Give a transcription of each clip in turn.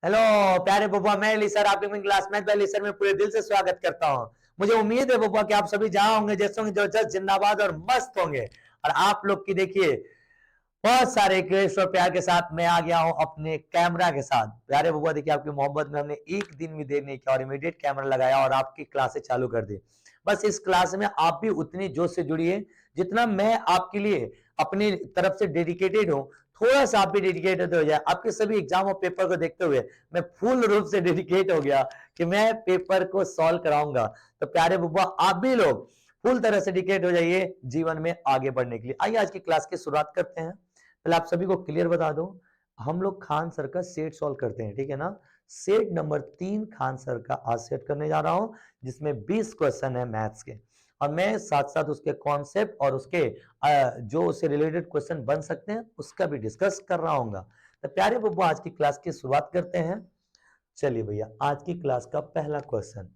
Hello प्यारे बबुआ, मैं एलिसर आपकी अपनी क्लास मैथ वाली सर में पूरे दिल से स्वागत करता हूं। मुझे उम्मीद है बबुआ कि आप सभी जहां होंगे जैसे होंगे जबरदस्त जिंदाबाद और मस्त होंगे। और आप लोग की देखिए बहुत सारे रिक्वेस्ट और प्यार के साथ मैं आ गया हूं अपने कैमरा के साथ। प्यारे बबुआ देखिए, आपकी मोहब्बत में हमने एक दिन भी देर नहीं किया और इमीडिएट कैमरा लगाया और आपकी क्लासेस चालू कर दी। बस इस क्लास में आप भी उतनी जोश से जुड़िए जितना मैं आपके लिए अपनी तरफ से डेडिकेटेड हूं। थोड़ा सा आप भी डेडिकेटेड हो जाए। आपके सभी एग्जाम और पेपर को देखते हुए मैं फुल रूप से डेडिकेट हो गया कि मैं पेपर को सॉल्व कराऊंगा। तो प्यारे बबुआ, आप भी लोग फुल तरह से डेडिकेट हो जाइए जीवन में आगे बढ़ने के लिए। आइए आज की क्लास की शुरुआत करते हैं। पहले आप सभी को क्लियर बता दूं, हम लोग खान सर का सेट सॉल्व करते हैं, ठीक है ना। सेट नंबर 3 खान सर का आज सेट करने जा रहा हूं, जिसमें 20 क्वेश्चन है मैथ्स के। और मैं साथ साथ उसके कॉन्सेप्ट और उसके जो उससे रिलेटेड क्वेश्चन बन सकते हैं उसका भी डिस्कस कर रहा हूँ। तो प्यारे बब्बू, आज की क्लास की शुरुआत करते हैं। चलिए भैया, आज की क्लास का पहला क्वेश्चन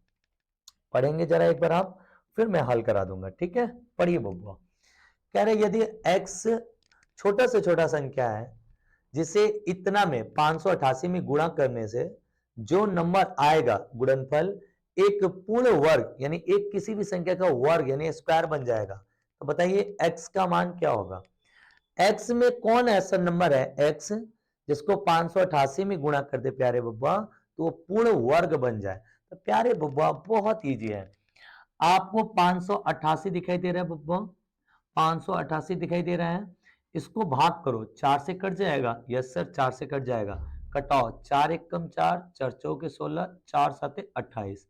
पढ़ेंगे जरा एक बार आप, फिर मैं हल करा दूंगा, ठीक है। पढ़िए बब्बू। कह रहे यदि x छोटा से छोटा संख्या है जिसे इतना में 588 में गुणा करने से जो नंबर आएगा गुणनफल एक पूर्ण वर्ग यानी एक किसी भी संख्या का वर्ग यानी स्क्वायर बन जाएगा। तो बताइए x का मान क्या होगा। x में कौन ऐसा नंबर है x जिसको 588 में गुणा कर दे प्यारे बब्बा तो वो पूर्ण वर्ग बन जाए। तो प्यारे बब्बा बहुत इजी है। आपको 588 दिखाई दे रहा है बब्बा, 588 दिखाई दे रहा है। इसको भाग करो, 4 से कट जाएगा। यस सर, 4 से कट जाएगा। कटाओ, 4 एक कम 4, 4 चौके 16, 4 साते 28।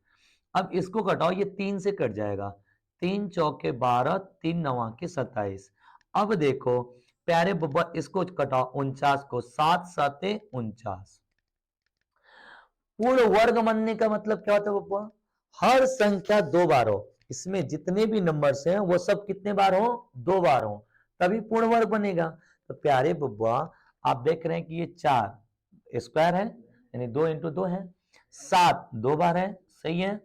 अब इसको कटाओ, ये 3 से कट जाएगा। 3 चौके 12, 3 नवा के 27। अब देखो प्यारे बब्बा, इसको कटाओ 49 को, 7 साते 49। पूर्ण वर्ग बनने का मतलब क्या होता है बब्बा, हर संख्या 2 बार हो। इसमें जितने भी नंबर्स हैं वो सब कितने बार हो, 2 बार हो, तभी पूर्ण वर्ग बनेगा। तो प्यारे बब्बा, आप देख रहे हैं कि ये 4 स्क्वायर है यानी 2 इंटू 2 है। 7 2 बार है, सही है।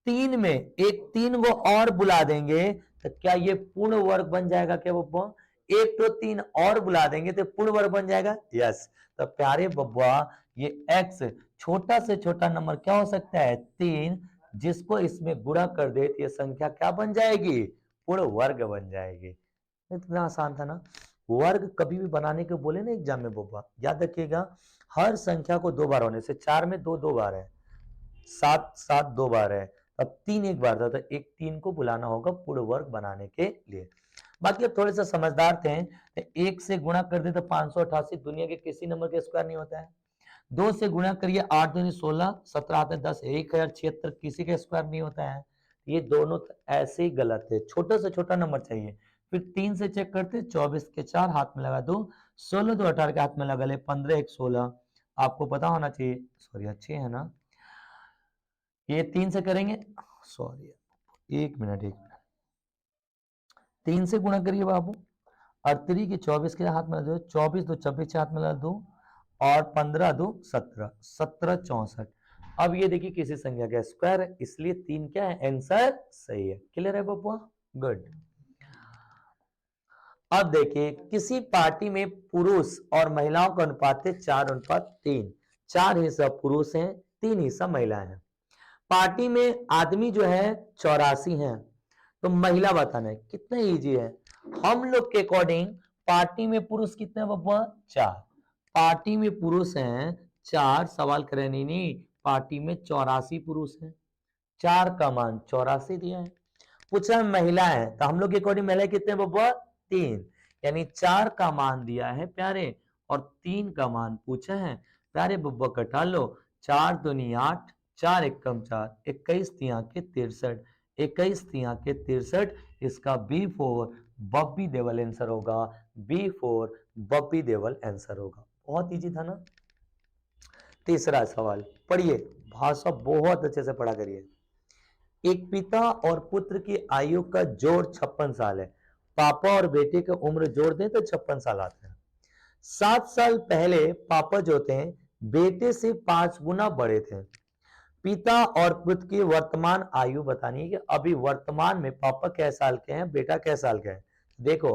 3 में एक 3 को और बुला देंगे तो क्या ये पूर्ण वर्ग बन जाएगा क्या बब्बा। एक तो 3 और बुला देंगे तो पूर्ण वर्ग बन जाएगा। यस। तो प्यारे बब्बा, ये x छोटा से छोटा नंबर क्या हो सकता है, 3, जिसको इसमें गुणा कर दे तो ये संख्या क्या बन जाएगी, पूर्ण वर्ग बन जाएगी। इतना आसान था ना। वर्ग कभी भी बनाने के बोले ना एग्जाम में बब्बा, याद रखिएगा हर संख्या को 2 बार होने से, 4 में 2 2 बार है, 7 7 2 बार है, अब 3 एक बार था, तो एक 3 को बुलाना होगा पूर्ण वर्ग बनाने के लिए। बाकी अब थोड़े से समझदार थे, एक से गुणा कर दे तो 588 दुनिया के किसी नंबर के स्क्वायर नहीं होता है। 2 से गुणा करिए, 8 दूनी 16, 17 आते 10, 1076 किसी का स्क्वायर नहीं होता है। ये दोनों ऐसे ही गलत है, छोटा से छोटा नंबर चाहिए। फिर 3 से चेक करते, 24 के 4 हाथ में लगा दो, 16 2 18 के हाथ में लगा ले, 15 1 16। आपको पता होना चाहिए, सॉरी अच्छे है ना, ये 3 से करेंगे, सॉरी 1 मिनट 3 से गुणा करिए बाबू, 38 के 24 के हाथ में लगा दो, 24 2 26 के हाथ में लगा दो, और 15 2 17, 17 64। अब ये देखिए किसी संख्या का स्क्वायर है, इसलिए 3 क्या है, आंसर सही है। क्लियर है बबुआ, गुड। अब देखिए किसी पार्टी में पुरुष और महिलाओं का अनुपात है 4:3। 4 हिस्सा पुरुष हैं, 3 हिस्सा महिलाएं हैं। पार्टी में आदमी जो है 84 हैं, तो महिला बताना है। कितना इजी है, हम लोग के अकॉर्डिंग पार्टी में पुरुष कितने बब्बा, 4। पार्टी में पुरुष हैं 4, सवाल करें नहीं, पार्टी में 84 पुरुष हैं, 4 का मान 84 दिया है। पूछा महिला है तो हम लोग के अकॉर्डिंग महिला कितने बब्बा, 3, यानी 4 का मान दिया है प्यारे और 3 का मान पूछा है प्यारे बब्बा। कटा लो, 4 दूनी 8, 4 एक कम 4, 21 तिया के 63, 21 तिया के 63। इसका B4 बब्बी देवल आंसर होगा, B4 बब्बी देवल आंसर होगा। बहुत इजी था ना। तीसरा सवाल पढ़िए, भाषा बहुत अच्छे से पढ़ा करिए। एक पिता और पुत्र की आयु का जोड़ 56 साल है। पापा और बेटे की उम्र जोड़ दें तो 56 साल आते हैं। 7 साल पहले पापा जो थे बेटे से 5 गुना बड़े थे। पिता और पुत्र की वर्तमान आयु बतानी है कि अभी वर्तमान में पापा कै साल के हैं, बेटा कै साल का है। देखो,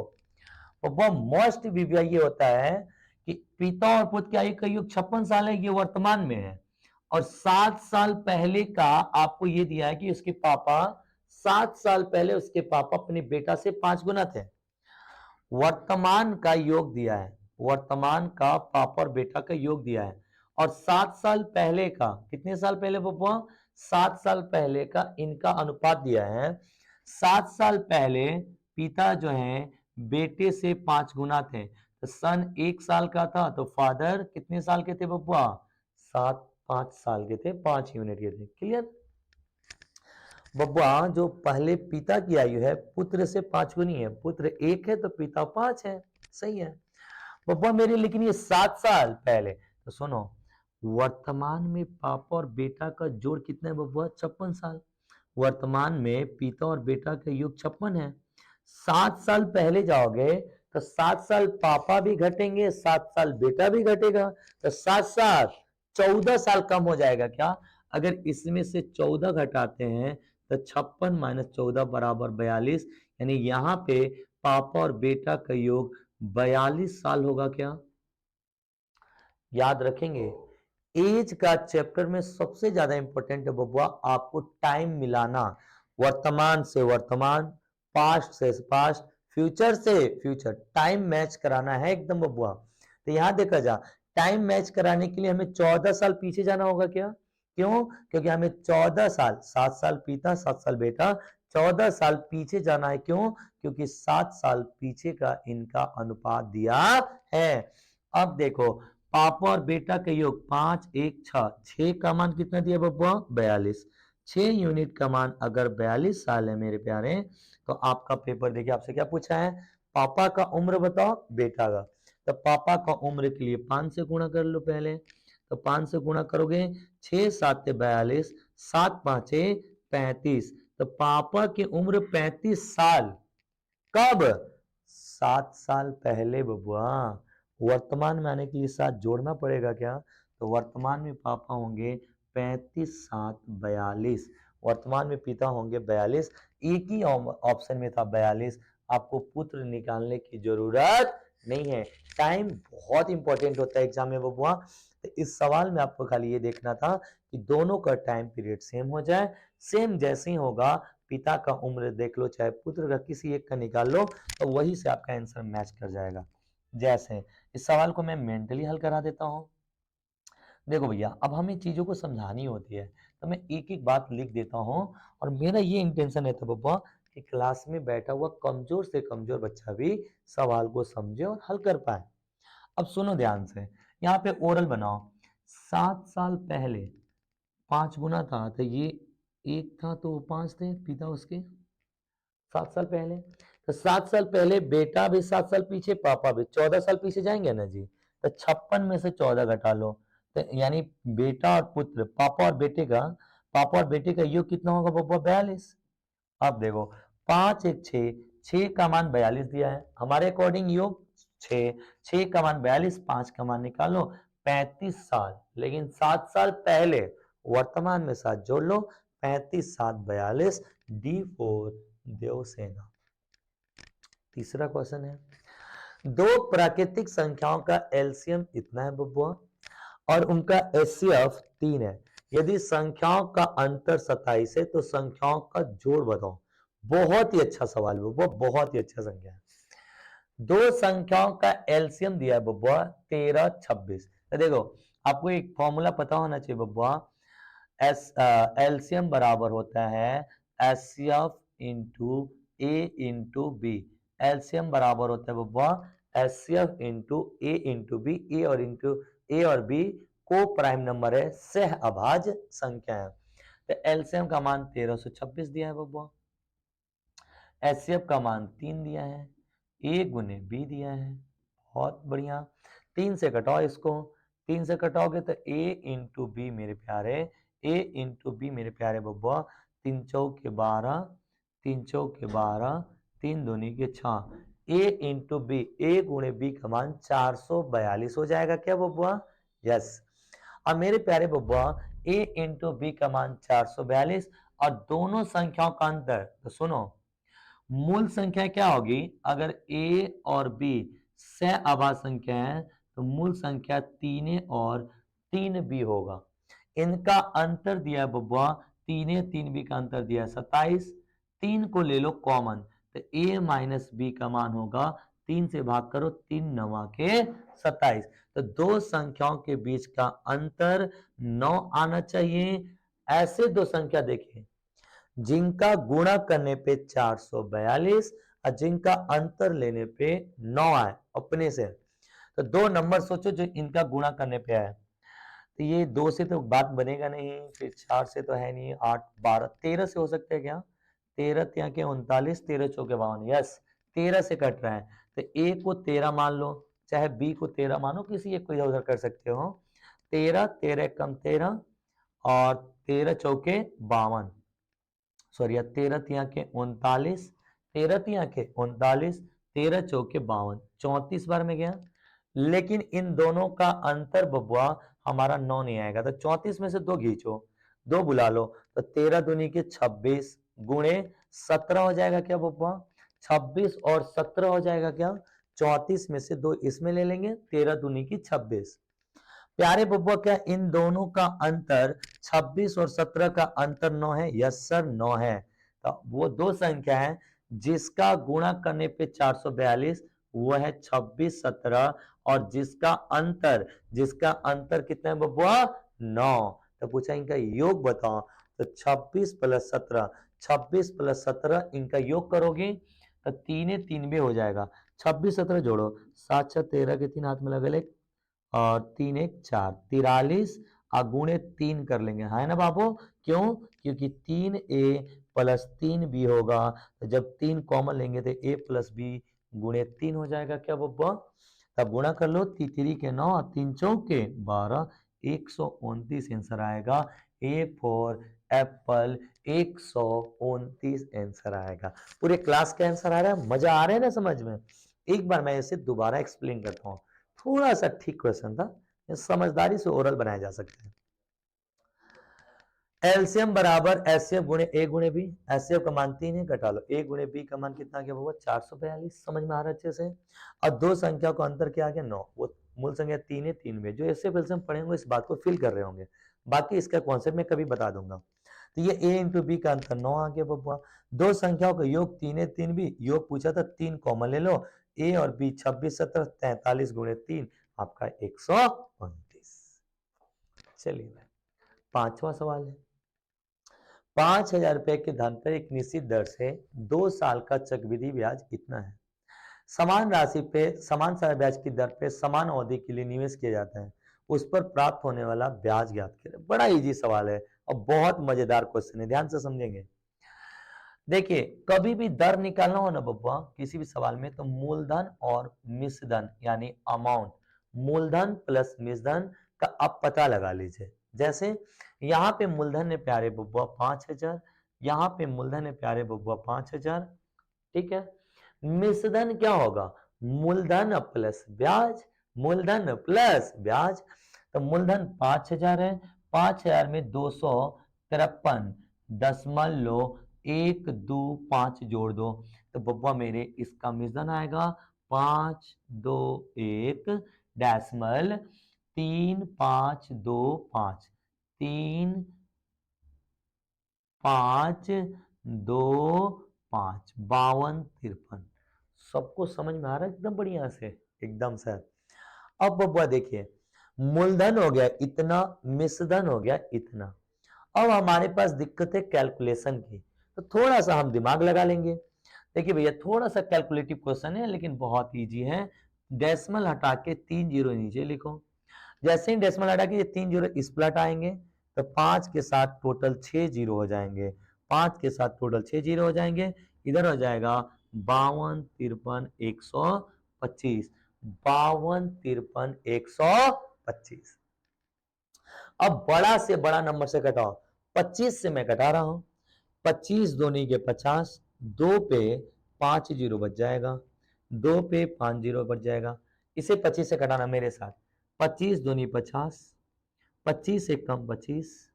वह मोस्ट विविया ये होता है कि पिता और पुत्र की आयु का योग 56 साल है, ये वर्तमान में है। और 7 साल पहले का आपको ये दिया है कि उसके पापा 7 साल पहले उसके पापा अपने बेटा से 5 गुना थे। वर्तमान का योग दिया है, वर्तमान का पापा और बेटा का योग दिया है। और 7 साल पहले का, कितने साल पहले पप्पा? 7 साल पहले का इनका अनुपात दिया है। 7 साल पहले पिता जो है बेटे से 5 गुना थे। तो सन 1 साल का था तो फादर कितने साल के थे पप्पा? 5 साल के थे, 5 यूनिट के थे। क्लियर? बब्बा जो पहले पिता की आयु है पुत्र से 5 गुनी है, पुत्र 1 है तो पिता 5 है। सही है बब्बा मेरे, लेकिन ये 7 साल पहले। तो सुनो, वर्तमान में पापा और बेटा का जोड़ कितना है बब्बा? 56 साल। वर्तमान में पिता और बेटा का योग 56 है। 7 साल पहले जाओगे तो 7 साल पापा भी घटेंगे, 7 साल बेटा भी घटेगा, तो 7 14 साल कम हो जाएगा क्या? अगर इसमें से 14 घटाते हैं तो 56 माइनस 14 बराबर 42, यानी यहाँ पे पापा और बेटा का योग 42 साल होगा क्या? याद रखेंगे, एज का चैप्टर में सबसे ज्यादा इंपॉर्टेंट है बबुआ आपको टाइम मिलाना। वर्तमान से वर्तमान, पास्ट से पास्ट, फ्यूचर से फ्यूचर, टाइम मैच कराना है एकदम बबुआ। तो यहां देखा जा, टाइम मैच कराने के लिए हमें 14 साल पीछे जाना होगा क्या? क्यों? क्योंकि हमें 14 साल, 7 साल पिता 7 साल बेटा, 14 साल पीछे जाना है। क्यों? क्योंकि 7 साल पीछे का इनका अनुपात दिया है। अब देखो, पापा और बेटा का योग 5 1 6, 6 का मान कितना दिया बब्बा? 42। 6 यूनिट का मान अगर 42 साल है मेरे प्यारे, तो आपका पेपर देखिए आपसे क्या पूछा है, पापा का उम्र बताओ, बेटा का। तो पापा का उम्र के लिए 5 से गुणा कर लो पहले, तो 5 से गुणा करोगे, 6 7 42, 7 5 35, तो पापा की उम्र 35 साल। कब? 7 साल पहले बबुआ। वर्तमान में आने के लिए 7 जोड़ना पड़ेगा क्या? तो वर्तमान में पापा होंगे 35 7 42, वर्तमान में पिता होंगे 42। एक ही ऑप्शन में था 42, आपको पुत्र निकालने की जरूरत नहीं है। टाइम बहुत इंपॉर्टेंट होता है एग्जाम में बबुआ। तो इस सवाल में आपको खाली ये देखना था कि दोनों का टाइम पीरियड सेम हो जाए। सेम जैसे ही होगा, पिता का उम्र देख लो चाहे पुत्र का किसी एक का निकाल लो, तो वही से आपका आंसर मैच कर जाएगा। जैसे इस सवाल को मैं मेंटली हल करा देता हूँ। देखो भैया, अब हमें चीजों को समझानी होती है, तो मैं एक एक बात लिख देता हूँ। और मेरा ये इंटेंशन रहता है बब्बा कि क्लास में बैठा हुआ कमजोर से कमजोर बच्चा भी सवाल को समझे और हल कर पाए। अब सुनो ध्यान से, यहाँ पे ओरल बनाओ। 7 साल पहले 5 गुना था, तो ये 1 था तो 5 थे पिता उसके 7 साल पहले। तो 7 साल पहले बेटा भी 7 साल पीछे, पापा भी 14 साल पीछे जाएंगे ना जी। तो 56 में से 14 घटा लो, तो यानी बेटा और पुत्र, पापा और बेटे का योग कितना होगा बब्बा? 42। अब देखो, 5 1 6, 6 का मान 42 दिया है हमारे अकॉर्डिंग, योग 6, 6 का मान 42, 5 का मान निकालो 35 साल। लेकिन 7 साल पहले, वर्तमान में 7 जोड़ लो, 35 7 42, D4 देवसेना। तीसरा क्वेश्चन है, दो प्राकृतिक संख्याओं का एलसीएम इतना है बब्बुआ और उनका एचसीएफ 3 है। यदि संख्याओं का अंतर 27 है तो संख्याओं का जोड़ बताओ। बहुत ही अच्छा सवाल बब्बुआ, बहुत ही अच्छा संख्या है। दो संख्याओं का एलसीएम दिया है बब्बुआ 13 26। तो देखो, आपको एक फॉर्मूला पता होना चाहिए बब्बुआ, एलसीएम बराबर होता है एचसीएफ इंटू ए इंटू बी। एलसीएम बराबर होता है बब्बुआ एचसीएफ इंटू बी। ए और बी को प्राइम नंबर है, सह अभाज्य संख्या है। तो एलसीएम का मान 1326 दिया है बब्बुआ, एचसीएफ का मान 3 दिया है, ए गुने बी दिया है। बहुत बढ़िया। 3 से कटाओ इसको, 3 से कटाओगे तो ए इंटू बी मेरे प्यारे, ए इंटू बी मेरे प्यारे बब्बुआ, 3 चौके 12, 3 चौके 12, 3 दूनी के 6, ए इंटू बी, ए गुणे बी का मान 442 हो जाएगा क्या बब्बुआ? यस। अब मेरे प्यारे बब्बुआ, ए इंटू बी का मान 442 और दोनों संख्याओं का अंतर, तो सुनो, मूल संख्या क्या होगी? अगर a और b सह अभाज्य संख्या है तो मूल संख्या 3 और 3b होगा। इनका अंतर दिया है बब्बा, 3 3b का अंतर दिया है 27। 3 को ले लो कॉमन, तो a माइनस बी का मान होगा 3 से भाग करो, 3 9 के 27। तो दो संख्याओं के बीच का अंतर 9 आना चाहिए। ऐसे दो संख्या देखिए जिनका गुणा करने पे 442 और जिनका अंतर लेने पे 9 आए अपने से। तो दो नंबर सोचो जो इनका गुणा करने पे आए, तो ये 2 से तो बात बनेगा नहीं, फिर 4 से तो है नहीं, 8 12 13 से हो सकता है क्या? 13 ત્યાં के 39, 13 चौके 52, यस 13 से कट रहा है। तो ए को 13 मान लो, चाहे बी को 13 मानो, किसी एक को इधर उधर कर सकते हो। 13 13 कम 13 और 13 चौके 52, सॉरी 13 ત્યાં के 39, 13 ત્યાં के 39, 13 चौके 52, 34 बार में गया। लेकिन इन दोनों का अंतर बबुआ हमारा 9 नहीं आएगा, तो 34 में से 2 खींचो, 2 बुला लो, तो 13 दूनी के 26 गुणे 17 हो जाएगा क्या बबुआ? 26 और 17 हो जाएगा क्या? 34 में से 2 इसमें ले लेंगे, 13 दूनी की 26। प्यारे बब्बा क्या इन दोनों का अंतर 26 और 17 का अंतर 9 है? यस सर 9 है। तो वो दो संख्या है जिसका गुणा करने पे 442 वो है 26 17, और जिसका अंतर कितना है बब्बा? 9। तो पूछा इनका योग बताओ, तो 26 प्लस 17, 26 प्लस 17 इनका योग करोगे तो 3 3 भी हो जाएगा। 26 17 जोड़ो, 7 6 13 के 3 हाथ में लगे और 3 1 4, 43 गुणे 3 कर लेंगे, है ना बाबू? क्यों? क्योंकि 3a प्लस 3b होगा, तो जब 3 कॉमन लेंगे तो a प्लस b गुणे 3 हो जाएगा क्या बब्बा? तब गुणा कर लो, 3 के 9 और 3 चौके 12, 129 आंसर आएगा। ए फॉर एप्पल 129 आंसर आएगा। पूरे क्लास का आंसर आ रहा है, मजा आ रहा है ना समझ में? एक बार मैं इसे दोबारा एक्सप्लेन करता हूँ, थोड़ा सा ठीक क्वेश्चन था, समझदारी से ओरल बनाया जा सकता है। एलसीएम बराबर एचसीएफ गुणे ए गुणे बी, एचसीएफ का मान 3 है, घटा लो, ए गुणे बी का मान कितना गया होगा? 442। समझ में आ रहा है अच्छे से? और दो संख्या को अंतर क्या आ गया? 9। वो मूल संख्या 3 है, 3 में जो एचसीएफ एलसीएम पढ़े होंगे इस बात को फील कर रहे होंगे, बाकी इसका कॉन्सेप्ट मैं कभी बता दूंगा। तो ये ए इंटू बी का अंतर 9 आ गया बब्बा। दो संख्याओं का योग 3 है 3 भी, योग पूछा था 3 कॉमन ले लो, ए और बी 26 17 43 गुणे 3 आपका 129। चलिए पांचवा सवाल है, 5,000 रुपए के धन पर एक निश्चित दर से 2 साल का चक्रवृद्धि ब्याज कितना है? समान राशि पे समान समय ब्याज की दर पे समान अवधि के लिए निवेश किया जाता है, उस पर प्राप्त होने वाला ब्याज ज्ञात करें। बड़ा इजी सवाल है और बहुत मजेदार क्वेश्चन है, ध्यान से समझेंगे। देखिए कभी भी दर निकालना हो ना बब्बा किसी भी सवाल में, तो मूलधन और मिश्रधन यानी अमाउंट, मूलधन प्लस मिश्रधन का आप पता लगा लीजिए। जैसे यहाँ पे मूलधन है प्यारे बब्बा 5,000, यहाँ पे मूलधन है प्यारे बब्बा 5,000, ठीक है। मिश्रधन क्या होगा? मूलधन प्लस ब्याज, मूलधन प्लस ब्याज। तो मूलधन 5,000 है, 5,000 में 253.125 जोड़ दो, तो बब्बा मेरे इसका मिश्रधन आएगा 521 डेसिमल 3525, 3525, 52 53। सबको समझ में आ रहा है एकदम बढ़िया से? एकदम से। अब बब्बा देखिए मूलधन हो गया इतना, मिश्रधन हो गया इतना। अब हमारे पास दिक्कत है कैलकुलेशन की, तो थोड़ा सा हम दिमाग लगा लेंगे। देखिए भैया थोड़ा सा कैलकुलेटिव क्वेश्चन है लेकिन बहुत इजी है। डेसिमल हटा के 3 जीरो नीचे लिखो, जैसे ही डेसिमल हटा के ये 3 जीरो इस पलट आएंगे, तो 5 के साथ टोटल 6 जीरो हो जाएंगे, 5 के साथ टोटल 6 जीरो हो जाएंगे, इधर हो जाएगा 52 53 125, 52 53 125। अब बड़ा से बड़ा नंबर से घटाओ, 25 से मैं घटा रहा हूं, 25 दूनी के 50, 2 पे 5 जीरो बच जाएगा, 2 पे 5 जीरो बच जाएगा। इसे 25 से घटाना मेरे साथ, 25 दूनी 50, 25 से कम 25,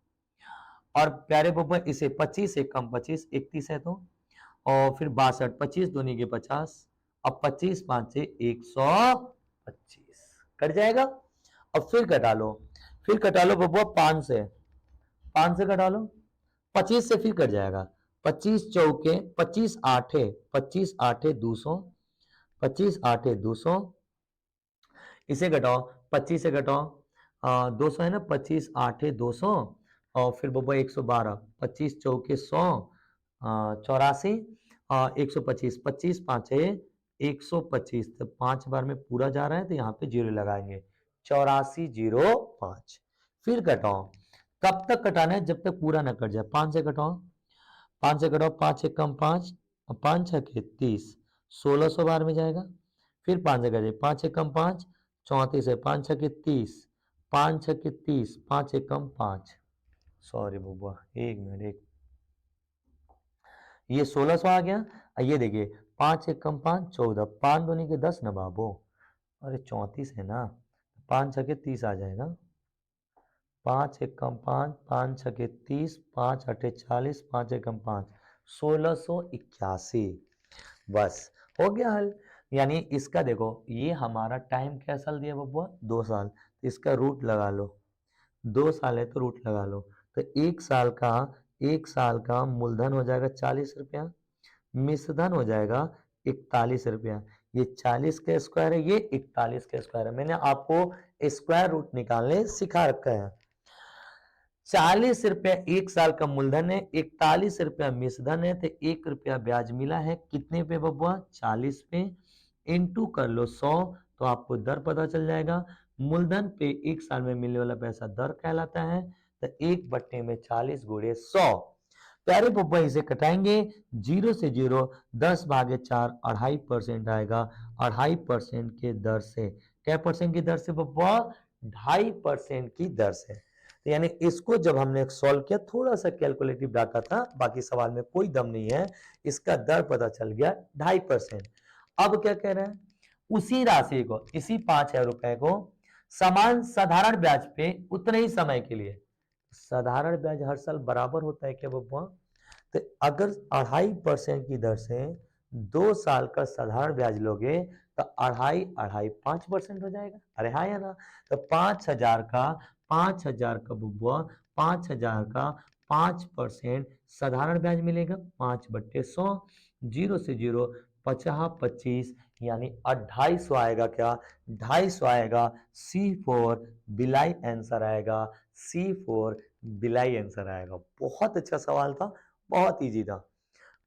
और प्यारे बब्बा इसे 25 से कम 25 31 है तो, और फिर 62, 25 दूनी के 50, अब 25 5 से 125 कट जाएगा। अब फिर कटा लो, फिर कटा लो बबुआ 5 से, 5 से कटा लो, 25 से फिर कट जाएगा, 25 चौके 25 आठे, 25 आठे 200, 25 आठे 200, इसे घटाओ, 25 से घटाओ, 200 है ना, 25 आठे 200, और फिर बबुआ 112, 25 चौके 100, 84, 125, 25 पाँचे 125, तो 5 बार में पूरा जा रहा है तो यहाँ पे जीरो लगाएंगे, 8405। फिर कटाओ, कब तक कटाना है, जब तक पूरा ना कट जाए। 5 से कटाओ, 5 से कटाओ, 5 एक कम 5, 5 छके 30, 1600 बार में जाएगा। फिर 5 से कटाइए, 5 एक कम 5, 34 है, 5 छके 30, 5 छके 30, 5 एक कम 5, सॉरी बुआ, एक मिनट, एक, ये 1600 आ गया। ये देखिए 5 एक कम 5, 14, 5 दूनी के 10 ना बाबू, अरे 34 है ना, 5 छके 30 आ जाएगा, 5 एक कम 5, 5 छके 30, 5 अठे 40, 5 एक कम 5, 1681। बस हो गया हल। यानी इसका देखो, ये हमारा टाइम क्या साल दिया बबुआ, 2 साल, तो इसका रूट लगा लो, 2 साल है तो रूट लगा लो, तो 1 साल का मूलधन हो जाएगा 40 रुपया, मिश्रधन हो जाएगा 41 रुपया। ये 40 का स्क्वायर है, ये 41 का स्क्वायर है। मैंने आपको स्क्वायर रूट निकालने सिखा रखा है। 40 रुपया 1 साल का मूलधन है, 41 रुपया मिश्रधन है, तो 1 रुपया ब्याज मिला है कितने पे बबुआ, 40 पे, इंटू कर लो 100, तो आपको दर पता चल जाएगा। मूलधन पे 1 साल में मिलने वाला पैसा दर कहलाता है, तो 1/40 गुणे 100। प्यारे बब्बा इसे कटाएंगे, 0 से 0, 10 भागे 4, 2.5% आएगा, 2.5% के दर से। क्या परसेंट की दर से बब्बा, 2.5% की दर से। तो यानी इसको जब हमने सॉल्व किया, थोड़ा सा कैलकुलेटिव डाटा था, बाकी सवाल में कोई दम नहीं है, इसका दर पता चल गया 2.5%। अब क्या कह रहे हैं, उसी राशि को, इसी 5,000 रुपए को समान साधारण ब्याज पे उतने ही समय के लिए, साधारण ब्याज हर साल बराबर होता है क्या बब्बा, तो अगर 2.5% की दर से 2 साल का साधारण ब्याज लोगे तो 2.5 हो जाएगा। अरे हाँ या ना, तो 5,000 का बुबुआ, 5,000 का 5% साधारण ब्याज मिलेगा, 5/100, 0 से 0, 50 25, यानी 250 आएगा। क्या 250 आएगा, C4 बिलाई आंसर आएगा, C4 बिलाई आंसर आएगा। बहुत अच्छा सवाल था, बहुत इजी था।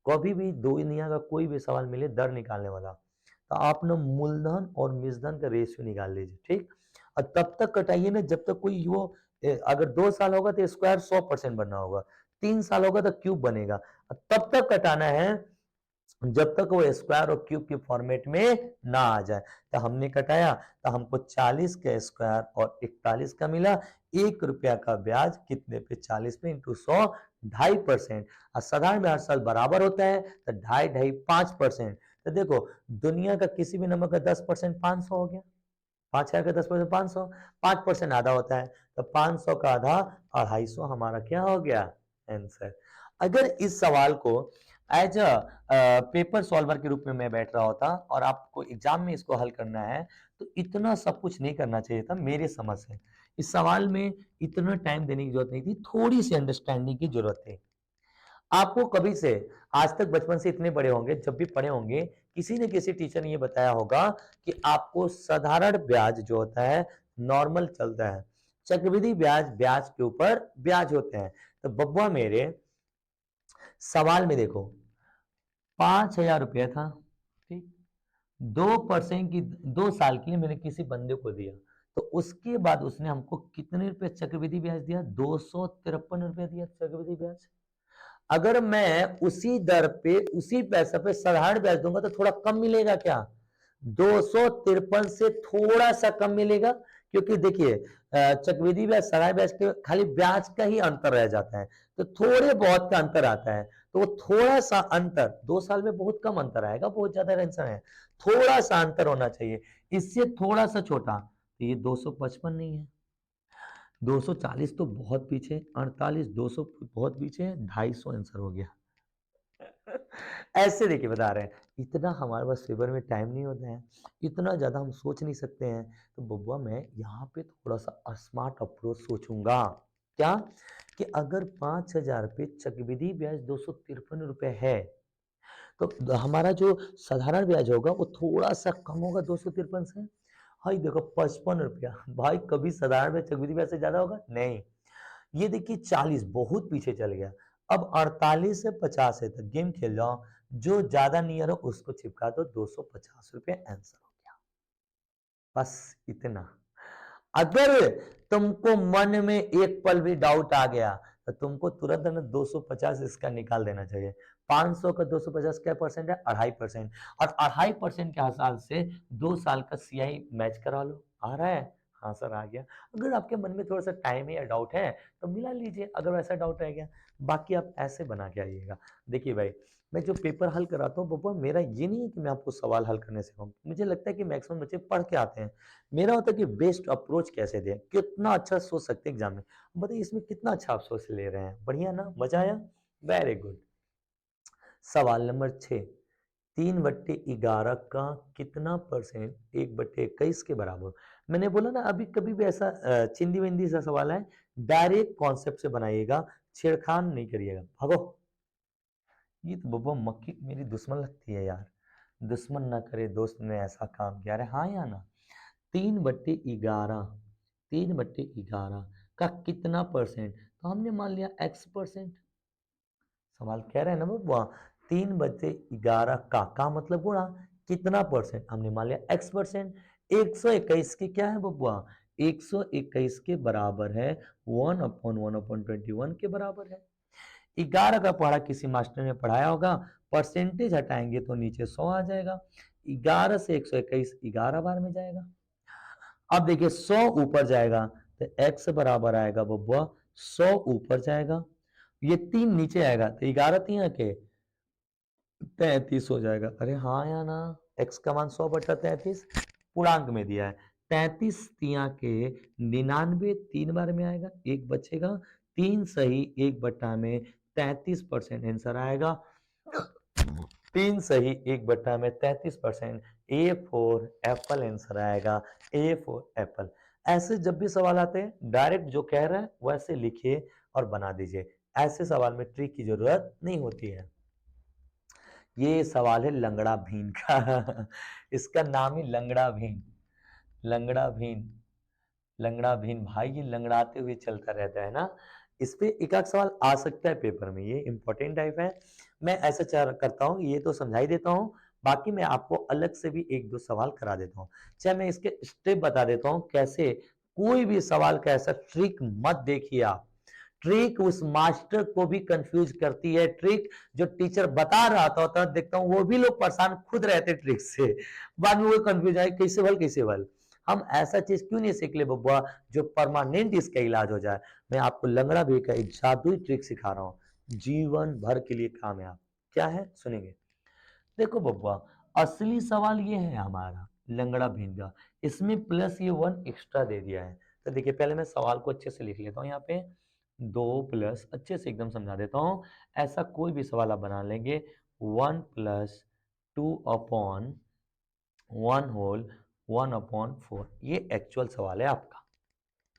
कभी भी दुनिया का कोई भी सवाल मिले दर निकालने वाला, तो आप ना मूलधन और मिश्रधन का रेशियो निकाल लीजिए, ठीक। और तब तक कटाइए ना जब तक कोई वो, अगर 2 साल होगा तो स्क्वायर 100% बनना होगा, 3 साल होगा तो क्यूब बनेगा, तब तक कटाना है जब तक वो स्क्वायर और क्यूब के फॉर्मेट में ना आ जाए। तो हमने कटाया, तो हमको 40 का स्क्वायर और 41 का मिला, 1 रुपया का ब्याज कितने पे, 40 पे इंटू 100, 2.5%। और साधारण ब्याज साल बराबर होता है, तो 2.5 5%। तो देखो दुनिया का किसी भी नंबर का 10% 500 हो गया, 5,000 का 10% 500, 5% आधा होता है, तो 500 का आधा 250 हमारा क्या हो गया, आंसर। अगर इस सवाल को एज पेपर सॉल्वर के रूप में मैं बैठ रहा होता और आपको एग्जाम में इसको हल करना है, तो इतना सब कुछ नहीं करना चाहिए था मेरे समझ से। इस सवाल में इतना टाइम देने की जरूरत नहीं थी, थोड़ी सी अंडरस्टैंडिंग की जरूरत थी। आपको कभी से आज तक बचपन से इतने बड़े होंगे, जब भी पढ़े होंगे, किसी न किसी टीचर ने ये बताया होगा कि आपको साधारण ब्याज जो होता है नॉर्मल चलता है, चक्रवृद्धि ब्याज ब्याज के ऊपर ब्याज होते हैं। तो बब्बा मेरे सवाल में देखो 5,000 रुपया था, ठीक, 2% की 2 साल के लिए मैंने किसी बंदे को दिया, तो उसके बाद उसने हमको कितने रुपए चक्रवृद्धि ब्याज दिया, 253 रुपया दिया चक्रवृद्धि ब्याज। अगर मैं उसी दर पे उसी पैसे पे साधारण ब्याज दूंगा तो थोड़ा कम मिलेगा क्या, 253 से थोड़ा सा कम मिलेगा, क्योंकि देखिए चक्रवृद्धि ब्याज साधारण ब्याज के खाली ब्याज का ही अंतर रह जाता है, तो थोड़े बहुत का अंतर आता है, तो वो थोड़ा सा अंतर 2 साल में बहुत कम अंतर आएगा, बहुत ज्यादा टेंशन है, थोड़ा सा अंतर होना चाहिए, इससे थोड़ा सा छोटा, तो ये 255 नहीं है, 240 तो बहुत पीछे, 48 200 बहुत पीछे है, 250 आंसर हो गया। ऐसे देखिए बता रहे हैं, इतना हमारे पास फेवर में टाइम नहीं होता है, इतना ज़्यादा हम सोच नहीं सकते हैं, तो बब्बुआ मैं यहाँ पे थोड़ा-सा स्मार्ट अप्रोच सोचूँगा। क्या? कि अगर 5,000 पे चक्रवृद्धि ब्याज ₹253 है, तो हमारा जो साधारण ब्याज होगा वो थोड़ा-सा कम होगा 253 से। भाई देखो ₹55, भाई कभी साधारण ब्याज चक्रवृद्धि ब्याज से ज़्यादा होगा? नहीं। ये देखिए 40 बहुत पीछे चल गया। अब 48 से 50 तक गेम खेल जाओ, जो ज़्यादा नियर हो उसको चिपका दो, ₹250 आंसर हो गया। बस इतना। अगर तुमको मन में एक पल भी डाउट आ गया, तो तुमको तुरंत ना 250 इसका निकाल देना चाहिए। 500 का 250 क्या परसेंट है? 2.5%। और 2.5% के हिसाब से 2 साल का सीआई मैच करा लो। आ रहा है? हाँ सर आ गया। अगर आपके मन में थोड़ा-सा टाइम है या डाउट है, तो मिला लीजिए अगर वैसा डाउट रह गया। बाकी आप ऐसे बना के आइएगा। देखिए भाई, मैं जो पेपर हल कराता हूँ बब्बा, मेरा ये नहीं है कि मैं आपको सवाल हल करने सिखाऊँ। मुझे लगता है कि मैक्सिमम बच्चे पढ़ के आते हैं। मेरा होता है कि बेस्ट अप्रोच कैसे दें, कितना अच्छा सोच सकते हैं एग्जाम में। बताइए इसमें कितना अच्छा आप सोच ले रहे हैं, बढ़िया ना, मजा आया? Very good. सवाल नंबर 6, 3/11 का कितना परसेंट 1/21 के बराबर? मैंने बोला ना अभी कभी भी ऐसा चिंदी विंदी सा सवाल है, डायरेक्ट कॉन्सेप्ट से बनाइएगा, छेड़खान नहीं करिएगा, भागो। ये तो बब्बा मक्खी मेरी दुश्मन लगती है यार, दुश्मन ना करे दोस्त ने ऐसा काम किया। अरे हाँ या ना? 3/11, 3/11 का कितना परसेंट? तो हमने मान लिया x परसेंट। सवाल कह रहे हैं ना बब्बा, 3/11 का मतलब गुणा कितना परसेंट? हमने मान लिया x परसेंट। 121 के क्या है बब्बा? 121 के बराबर है 1/1/21 के बराबर है। 11 का पढ़ा किसी मास्टर ने पढ़ाया होगा, परसेंटेज हटाएंगे तो नीचे 100 आ जाएगा। 11 से 121 11 बार में जाएगा। अब देखिए 100 ऊपर जाएगा तो x बराबर आएगा बब्बुआ 100 ऊपर जाएगा, ये 3 नीचे आएगा तो 11 तिया के 33 हो जाएगा। अरे हाँ या ना? x का मान 100/33 पूर्णांक में दिया है। 33 तिया के 99 3 बार में आएगा, एक बचेगा, 3 सही 1 बट्टा में 33% आंसर आएगा। 3 सही 1 बट्टा में 33%, ए फॉर एप्पल आंसर आएगा, ए फॉर एप्पल। ऐसे जब भी सवाल आते हैं डायरेक्ट जो कह रहा है वैसे लिखिए और बना दीजिए। ऐसे सवाल में ट्रिक की जरूरत नहीं होती है। ये सवाल है लंगड़ा भीन का इसका नाम ही लंगड़ा भीन। लंगड़ा भीन, लंगड़ा भीन भाई ये लंगड़ाते हुए चलता रहता है ना। इस पे एक आध सवाल आ सकता है पेपर में, ये इंपॉर्टेंट टाइप है। मैं ऐसा करता हूँ, ये तो समझा ही देता हूँ, बाकी मैं आपको अलग से भी एक दो सवाल करा देता हूँ। चाहे मैं इसके स्टेप बता देता हूँ कैसे। कोई भी सवाल का ऐसा ट्रिक मत देखिए आप, ट्रिक उस मास्टर को भी कंफ्यूज करती है। ट्रिक जो टीचर बता रहा था होता देखता हूँ वो भी लोग परेशान खुद रहते ट्रिक से, बाद में वो कंफ्यूज आए कैसे बल कैसे बल। हम ऐसा चीज क्यों नहीं सीख ले बबुआ जो परमानेंट इसका इलाज हो जाए। मैं आपको लंगड़ा भी का एक जादुई ट्रिक सिखा रहा हूँ, जीवन भर के लिए काम है। आप क्या है सुनेंगे। देखो बबुआ, असली सवाल ये है हमारा लंगड़ा भिंगा, इसमें प्लस ये 1 एक्स्ट्रा दे दिया है। तो देखिए पहले मैं सवाल को अच्छे से लिख लेता हूँ यहाँ पे, 2 प्लस अच्छे से एकदम समझा देता हूँ। ऐसा कोई भी सवाल आप बना लेंगे, 1 प्लस 2/1 होल 1/4, ये एक्चुअल सवाल है आपका।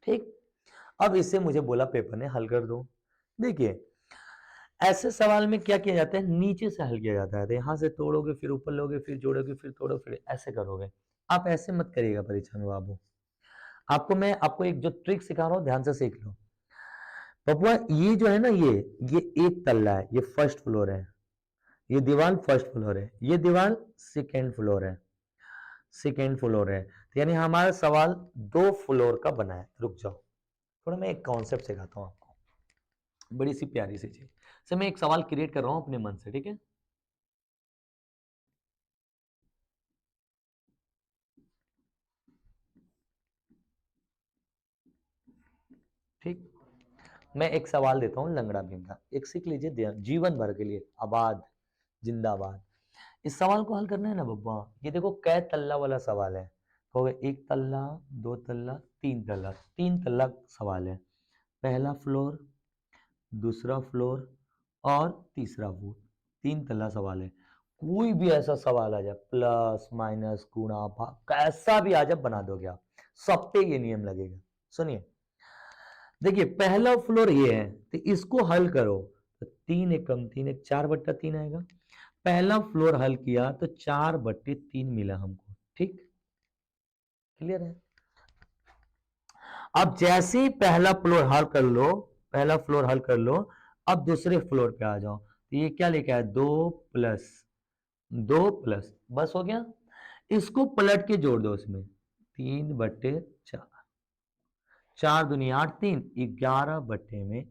ठीक, अब इसे मुझे बोला पेपर ने हल कर दो। देखिए ऐसे सवाल में क्या किया जाता है, नीचे से हल किया जाता है। तो यहाँ से तोड़ोगे फिर ऊपर लोगे फिर जोड़ोगे फिर तोड़ो फिर ऐसे करोगे। आप ऐसे मत करिएगा परीक्षा में बाबू। आपको मैं आपको एक जो ट्रिक सिखा रहा हूँ ध्यान से सीख लो। बबुआ ये जो है ना ये एक तल्ला है, ये फर्स्ट फ्लोर है, ये दीवार फर्स्ट फ्लोर है, ये दीवार सेकेंड फ्लोर है, सेकेंड फ्लोर है। तो यानी हमारा सवाल 2 फ्लोर का बना है। रुक जाओ थोड़ा मैं एक कॉन्सेप्ट सिखाता हूँ आपको, बड़ी सी प्यारी सी चीज से। मैं एक सवाल क्रिएट कर रहा हूँ अपने मन से, ठीक है। ठीक, मैं एक सवाल देता हूँ लंगड़ा भीम का, एक सीख लीजिए जीवन भर के लिए आबाद जिंदाबाद। इस सवाल को हल करना है ना बब्बा, ये देखो कै तल्ला वाला सवाल है। कहोगे एक तल्ला, दो तल्ला, तीन तल्ला, तीन तल्ला सवाल है। पहला फ्लोर, दूसरा फ्लोर और तीसरा फ्लोर, तीन तल्ला सवाल है। कोई भी ऐसा सवाल आ जाए, प्लस माइनस गुणा भाग कैसा भी आ जाए बना दोगे आप, सब पे ये नियम लगेगा। सुनिए, देखिए पहला फ्लोर ये है तो इसको हल करो तो 3 एकम 3 एक 4/3 आएगा। पहला फ्लोर हल किया तो 4/3 मिला हमको, ठीक, क्लियर है। अब जैसे ही पहला फ्लोर हल कर लो, पहला फ्लोर हल कर लो, अब दूसरे फ्लोर पे आ जाओ तो ये क्या लिखा है, 2 प्लस बस हो गया। इसको पलट के जोड़ दो इसमें, 3/4, 4 दूनी 8, 3 11/4,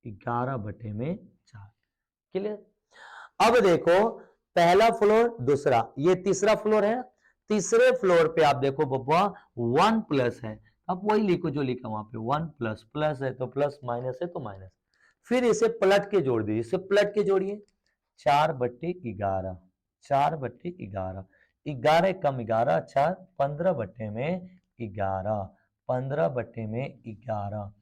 11/4, क्लियर। अब देखो पहला फ्लोर दूसरा, ये तीसरा फ्लोर है, तीसरे फ्लोर पे आप देखो बब्बा 1 प्लस है, अब वही लिखो जो लिखा वहां पे, 1 प्लस, प्लस है तो प्लस, माइनस है तो माइनस। फिर इसे पलट के जोड़ दीजिए, इसे पलट के जोड़िए, 4/11, 4/11, 11 कम 11, 4, 15/11, 15/11।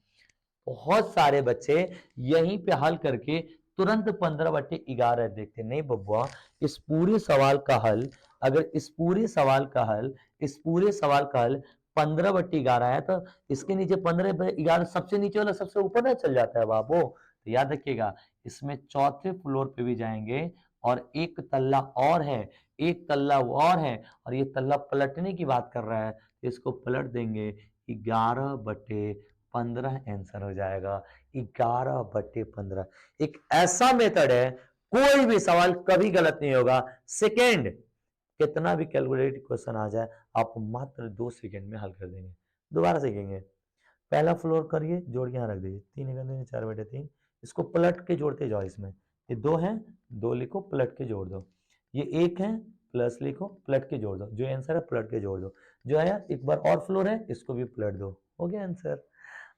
बहुत सारे बच्चे यहीं पे हल करके तुरंत 15/11 देखते, नहीं बब्बुआ, इस पूरे सवाल का हल, अगर इस पूरे सवाल का हल, इस पूरे सवाल का हल 15/11 है तो इसके नीचे 15/11 सबसे नीचे वाला सबसे ऊपर ना चल जाता है बाबू। तो याद रखिएगा, इसमें चौथे फ्लोर पे भी जाएंगे और एक तल्ला और है, एक तल्ला और है, और ये तल्ला पलटने की बात कर रहा है तो इसको पलट देंगे, 11/15 आंसर हो जाएगा, 11/15। एक ऐसा मेथड है, कोई भी सवाल कभी गलत नहीं होगा। सेकेंड, कितना भी कैलकुलेटेड क्वेश्चन आ जाए आप मात्र 2 सेकेंड में हल कर देंगे। दोबारा सीखेंगे, पहला फ्लोर करिए, जोड़ के यहाँ रख दीजिए, 3 × 4/3, इसको पलट के जोड़ते जाओ, इसमें ये 2 है, 2 लिखो पलट के जोड़ दो, ये 1 है, प्लस लिखो पलट के जोड़ दो, जो आंसर है पलट के जोड़ दो, जो आया एक बार और फ्लोर है इसको भी पलट दो, हो गया आंसर।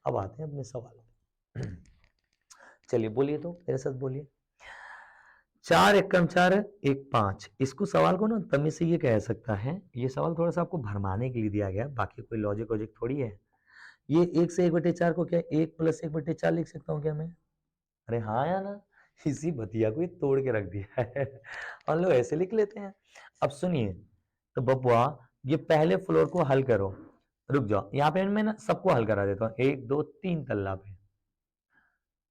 अब आते हैं अपने सवालों पे। चलिए बोलिए, तो मेरे साथ बोलिए, 4 एकम 4 है, 1 5, इसको सवाल को ना तमीज से ये कह सकता है, ये सवाल थोड़ा सा आपको भरमाने के लिए दिया गया, बाकी कोई लॉजिक वॉजिक थोड़ी है। ये 1 से 1/4 को क्या 1 + 1/4 लिख सकता हूँ क्या मैं? अरे हाँ या ना, इसी बतिया को ही तोड़ के रख दिया है। हम लोग ऐसे लिख लेते हैं। अब सुनिए, तो बबुआ ये पहले फ्लोर को हल करो, रुक जाओ, यहाँ पे मैं ना सबको हल करा देता हूँ, 1 2 3 तल्ला पे,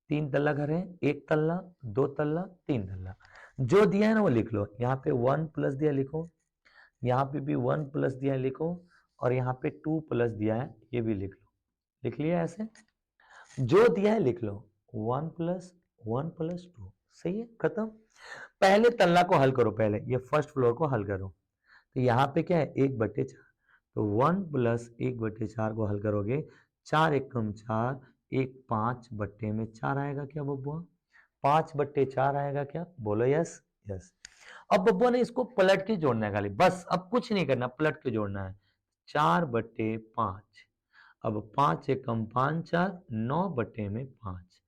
3 तल्ला घर है, 1 तल्ला, 2 तल्ला, 3 तल्ला, जो दिया है ना वो लिख लो, यहाँ पे 1 प्लस दिया लिखो, यहाँ पे भी 1 प्लस दिया है लिखो, और यहाँ पे 2 प्लस दिया है ये भी लिख लो, लिख लिया ऐसे, जो दिया है लिख लो, 1 + 1 + 2, सही है, खत्म। पहले तल्ला को हल करो, पहले ये फर्स्ट फ्लोर को हल करो, तो यहाँ पे क्या है 1/4, तो 1 + 1/4 को हल करोगे, 4 एकम 4, 1 5/4 आएगा क्या बब्बुआ, 5/4 आएगा क्या, बोलो यस यस। अब बब्बुआ ने इसको पलट के जोड़ना है खाली, बस अब कुछ नहीं करना, पलट के जोड़ना है, 4/5, अब 5 एकम 5 4, 9/5,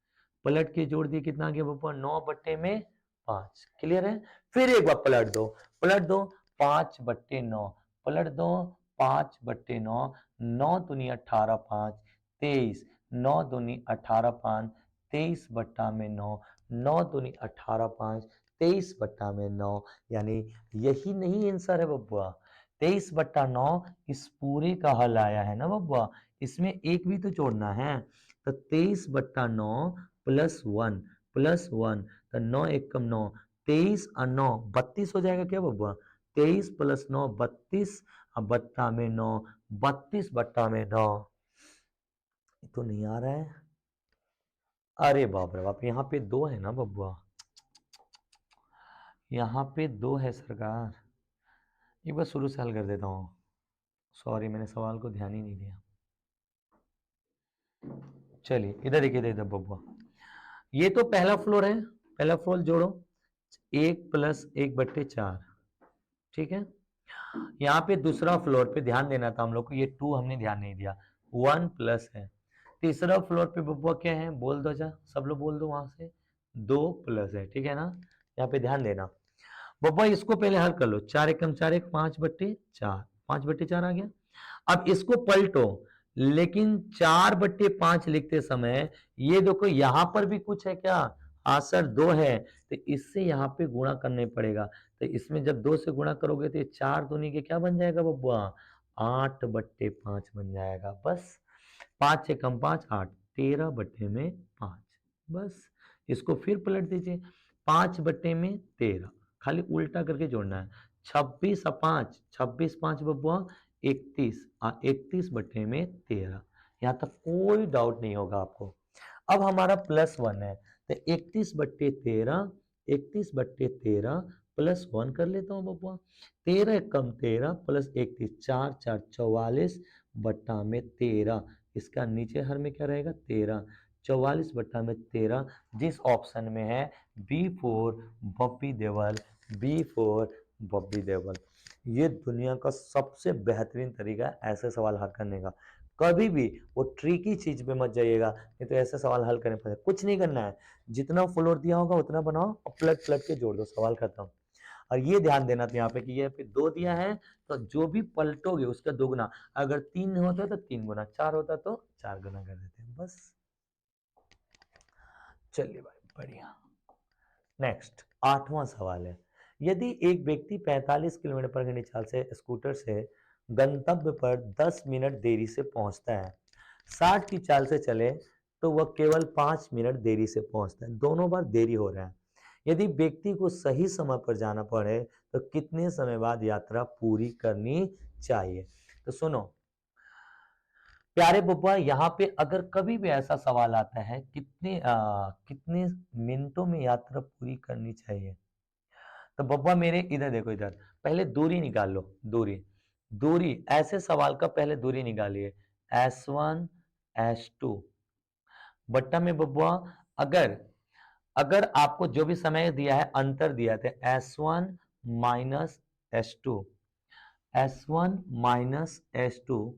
पलट के जोड़ दिए, कितना आ गया बब्बुआ, 9/5, क्लियर है। फिर एक बार पलट दो, पलट दो, 5/9, पलट दो, 5/9, 9 दूनी 18 5, 23, 9 दूनी 18 5, 23/9, 9 दूनी 18 5, 23/9, यानी यही नहीं आंसर है बब्बुआ, 23/9 इस पूरे का हल आया है ना बब्बुआ, इसमें एक भी तो जोड़ना है, तो 23/9 +1 तो 9 एकम 9, 23 और 9 32 हो जाएगा क्या बब्बुआ, 23 + 9 32, और बट्टा में 9, 32/9, ये तो नहीं आ रहा है, अरे बाप रे बाप, यहाँ पे 2 है ना बब्बुआ, यहाँ पे 2 है सरकार, एक बार शुरू से हल कर देता हूँ, सॉरी मैंने सवाल को ध्यान ही नहीं दिया। चलिए इधर देखिए, इधर बब्बुआ, ये तो पहला फ्लोर है, पहला फ्लोर जोड़ो, 1 + 1/4, ठीक है। यहाँ पे दूसरा फ्लोर पे ध्यान देना था हम लोग को, ये 2 हमने ध्यान नहीं दिया, 1 प्लस है। तीसरा फ्लोर पे बब्बुआ क्या है, बोल दो जा, सब लोग बोल दो वहां से, 2 प्लस है, ठीक है ना, यहाँ पे ध्यान देना बब्बुआ, इसको पहले हल कर लो, 4 एकम 4 1, 5/4, 5/4 आ गया। अब इसको पलटो, लेकिन 4/5 लिखते समय ये देखो यहाँ पर भी कुछ है क्या, हाँ सर 2 है, तो इससे यहाँ पे गुणा करने पड़ेगा, तो इसमें जब 2 से गुणा करोगे तो ये 4 दूनी के क्या बन जाएगा बबुआ? 8/5 बन जाएगा। बस 5 से कम 5 8, 13/5। बस इसको फिर पलट दीजिए, 5/13, खाली उल्टा करके जोड़ना है। 26 26 5 बबुआ 31, 31/13। यहाँ तक कोई डाउट नहीं होगा आपको। अब हमारा +1 है, तो 31/13, 31/13 +1 कर लेता हूँ बबुआ। 13 एकम 13 प्लस 31, 4 4 44/13। इसका नीचे हर में क्या रहेगा? 13। 44/13 जिस ऑप्शन में है B4 बॉबी देओल, B4 बॉबी देओल। ये दुनिया का सबसे बेहतरीन तरीका है ऐसे सवाल हल करने का। कभी भी वो ट्रिकी चीज पे मत जाइएगा, नहीं तो ऐसे सवाल हल करने पड़े। कुछ नहीं करना है, जितना फ्लोर दिया होगा उतना बनाओ और पलट पलट के जोड़ दो, सवाल खत्म। और ये ध्यान देना था यहाँ पे कि ये पे 2 दिया है तो जो भी पलटोगे उसका दोगुना। अगर 3 होता तो 3 गुना, 4 होता तो 4 गुना कर देते हैं। बस चलिए भाई बढ़िया। नेक्स्ट 8वां सवाल है, यदि एक व्यक्ति 45 किलोमीटर पर घंटे चाल से स्कूटर से गंतव्य पर 10 मिनट देरी से पहुंचता है, 60 की चाल से चले तो वह केवल 5 मिनट देरी से पहुंचता है। दोनों बार देरी हो रहा है। यदि व्यक्ति को सही समय पर जाना पड़े तो कितने समय बाद यात्रा पूरी करनी चाहिए? तो सुनो प्यारे बब्बा, यहाँ पे अगर कभी भी ऐसा सवाल आता है कितने मिनटों में यात्रा पूरी करनी चाहिए, तो बब्बा मेरे इधर देखो, इधर पहले दूरी निकाल लो। दूरी दूरी ऐसे सवाल का पहले दूरी निकालिए, S1 S2 बट्टा में बब्बा अगर अगर आपको जो भी समय दिया है अंतर दिया था S1 minus S2, S1 minus S2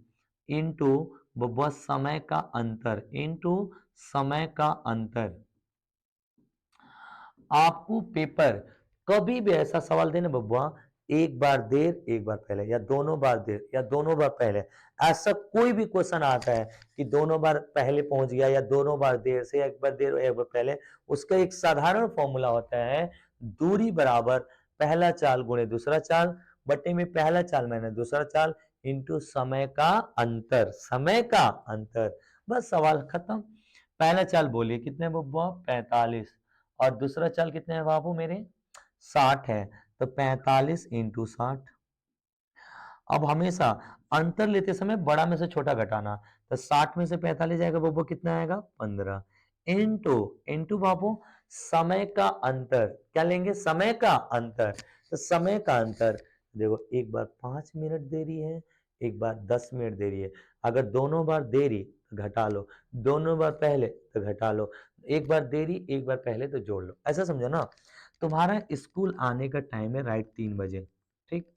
into बब्बा समय का अंतर, इंटू समय का अंतर। आपको पेपर कभी भी ऐसा सवाल देना बब्बुआ, एक बार देर एक बार पहले, या दोनों बार देर या दोनों बार पहले, ऐसा कोई भी क्वेश्चन आता है कि दोनों बार पहले पहुंच गया या दोनों बार देर से, या एक बार देर एक बार पहले, उसका एक साधारण फॉर्मूला होता है, दूरी बराबर पहला चाल गुणे दूसरा चाल बटे में पहला चाल मैंने दूसरा चाल इंटू समय का अंतर, समय का अंतर। बस सवाल खत्म। पहला चाल बोलिए कितने बब्बुआ? 45। और दूसरा चाल कितने है बाबू मेरे? 60 है। तो 45 इंटू 60। अब हमेशा अंतर लेते समय बड़ा में से छोटा घटाना, तो 60 में से 45 जाएगा बाबू, कितना आएगा? 15 इंटू इंटू बाबू समय का अंतर। क्या लेंगे? समय का अंतर। तो समय का अंतर देखो, एक बार 5 मिनट देरी है, एक बार 10 मिनट देरी है। अगर दोनों बार देरी तो घटा लो, दोनों बार पहले तो घटा लो, एक बार देरी एक बार पहले तो जोड़ लो। ऐसा समझो ना, तुम्हारा स्कूल आने का टाइम है राइट 3 बजे, ठीक?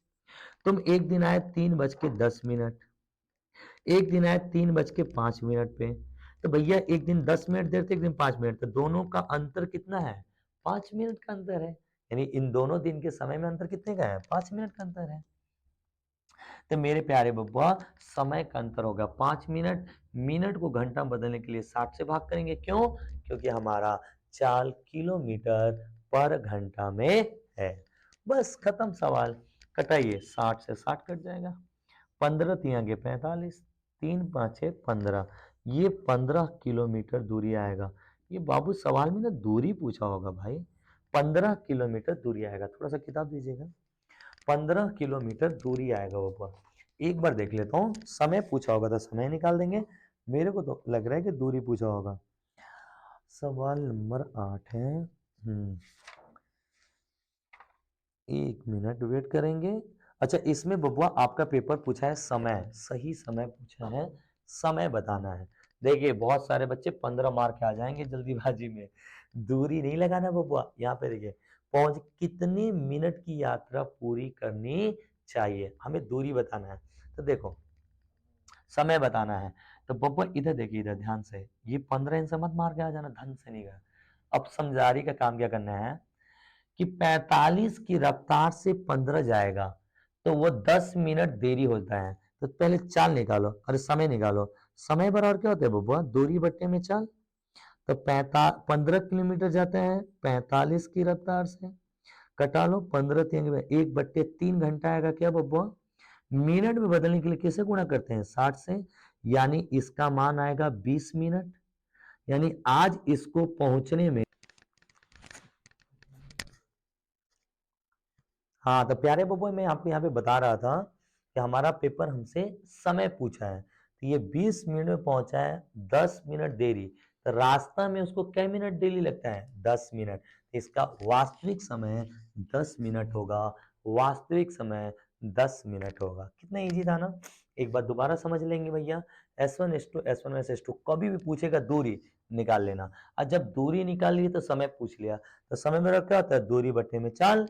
तुम एक दिन आए 3:10, एक दिन आए 3:05 पे, तो भैया एक दिन 10 मिनट देर थे, एक दिन 5 मिनट, तो दोनों का अंतर कितना है? 5 मिनट का अंतर है। यानी इन दोनों दिन के समय में अंतर कितने का है? 5 मिनट का अंतर है। तो मेरे प्यारे बब्बा, समय का अंतर होगा 5 मिनट। मिनट को घंटा बदलने के लिए 60 से भाग करेंगे। क्यों? क्योंकि हमारा चाल किलोमीटर पर घंटा में है। बस खत्म सवाल। कटाइए, 60 से 60 कट जाएगा, 15 तिया के 45, 3 5 15, ये 15 किलोमीटर दूरी आएगा। ये बाबू सवाल में ना दूरी पूछा होगा भाई, 15 किलोमीटर दूरी आएगा। थोड़ा सा किताब दीजिएगा। 15 किलोमीटर दूरी आएगा बाबा। एक बार देख लेता हूँ, समय पूछा होगा तो समय निकाल देंगे। मेरे को तो लग रहा है कि दूरी पूछा होगा। सवाल नंबर 8 है। 1 मिनट वेट करेंगे। अच्छा, इसमें बबुआ आपका पेपर पूछा है समय, सही समय पूछा है, समय बताना है। देखिए बहुत सारे बच्चे 15 मार के आ जाएंगे जल्दीबाजी में। दूरी नहीं लगाना बबुआ, यहाँ पे देखिए पहुंच कितने मिनट की यात्रा पूरी करनी चाहिए, हमें दूरी बताना है। तो देखो समय बताना है, तो बबुआ इधर देखिए, इधर ध्यान से, ये 15 इनसे मत मार के आ जाना, धन से नहीं गया। अब समझारी का काम क्या करना है कि 45 की रफ्तार से 15 जाएगा तो वो 10 मिनट देरी होता है। तो पहले चाल निकालो, अरे समय निकालो। समय बराबर क्या होता है बबुआ? दूरी बट्टे में चाल। तो 15 किलोमीटर जाते हैं 45 की रफ्तार से, कटा लो 15 3 में 1/3 घंटा आएगा क्या बब्बा? मिनट में बदलने के लिए किसे गुणा करते हैं? 60 से, यानी इसका मान आएगा 20 मिनट। यानी आज इसको पहुंचने में, हाँ तो प्यारे बब्बू मैं आपको यहाँ पे बता रहा था कि हमारा पेपर हमसे समय पूछा है, तो ये 20 मिनट में पहुंचा है, 10 मिनट देरी, तो रास्ता में उसको क्या मिनट डेली लगता है? 10 मिनट। इसका वास्तविक समय 10 मिनट होगा, वास्तविक समय 10 मिनट होगा। कितना इजी था ना? एक बार दोबारा समझ लेंगे भैया। S1 S2 S1 S2 कभी भी पूछेगा दूरी निकाल लेना, और जब दूरी निकाल ली तो समय पूछ लिया, तो समय मेरा क्या होता है? दूरी बटे में चाल,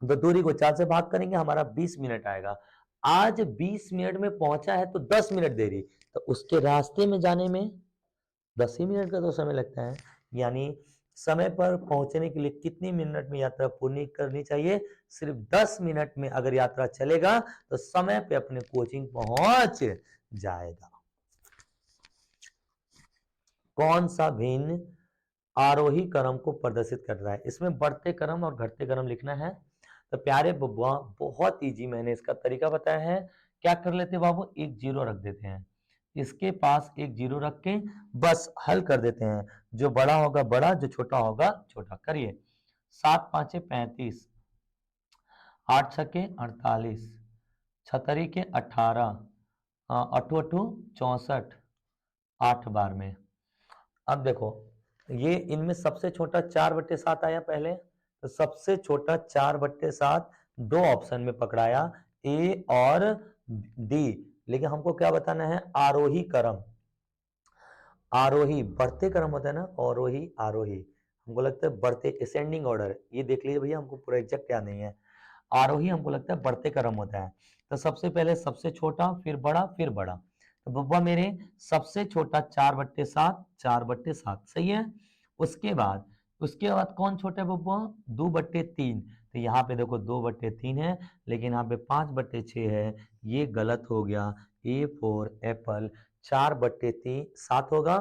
तो दूरी को 4 से भाग करेंगे, हमारा 20 मिनट आएगा। आज 20 मिनट में पहुंचा है तो 10 मिनट देरी, तो उसके रास्ते में जाने में 10 ही मिनट का तो समय लगता है। यानी समय पर पहुंचने के लिए कितनी मिनट में यात्रा पूरी करनी चाहिए? सिर्फ 10 मिनट में अगर यात्रा चलेगा तो समय पे अपने कोचिंग पहुंच जाएगा। कौन सा भिन्न आरोही क्रम को प्रदर्शित कर रहा है? इसमें बढ़ते क्रम और घटते क्रम लिखना है। तो प्यारे बबुआ बहुत इजी मैंने इसका तरीका बताया है। क्या कर लेते बाबू? एक जीरो रख देते हैं, इसके पास एक जीरो रख के बस हल कर देते हैं। जो बड़ा होगा बड़ा, जो छोटा होगा छोटा। करिए। 7 5 35, 8 छके 48, छतरी के 18, अठू अठू 64, 8 बार में। अब देखो ये इनमें सबसे छोटा 4/7 आया पहले, तो सबसे छोटा 4/7 दो ऑप्शन में पकड़ाया, ए और डी। लेकिन हमको क्या बताना है? आरोही क्रम। आरोही बढ़ते क्रम होता है ना, आरोही आरोही, हमको लगता है बढ़ते असेंडिंग ऑर्डर। ये देख लीजिए भैया, हमको पूरा एग्जैक्ट याद नहीं है। आरोही हमको लगता है बढ़ते क्रम होता है। तो सबसे पहले सबसे छोटा, फिर बड़ा, फिर बड़ा। तो बब्बा मेरे सबसे छोटा 4/7, 4/7 सही है। उसके बाद कौन छोटा है बब्बा? 2/3। तो यहाँ पे देखो 2/3 है, लेकिन यहाँ पे 5/6 है, ये गलत हो गया। A for Apple. 4/3 7 होगा,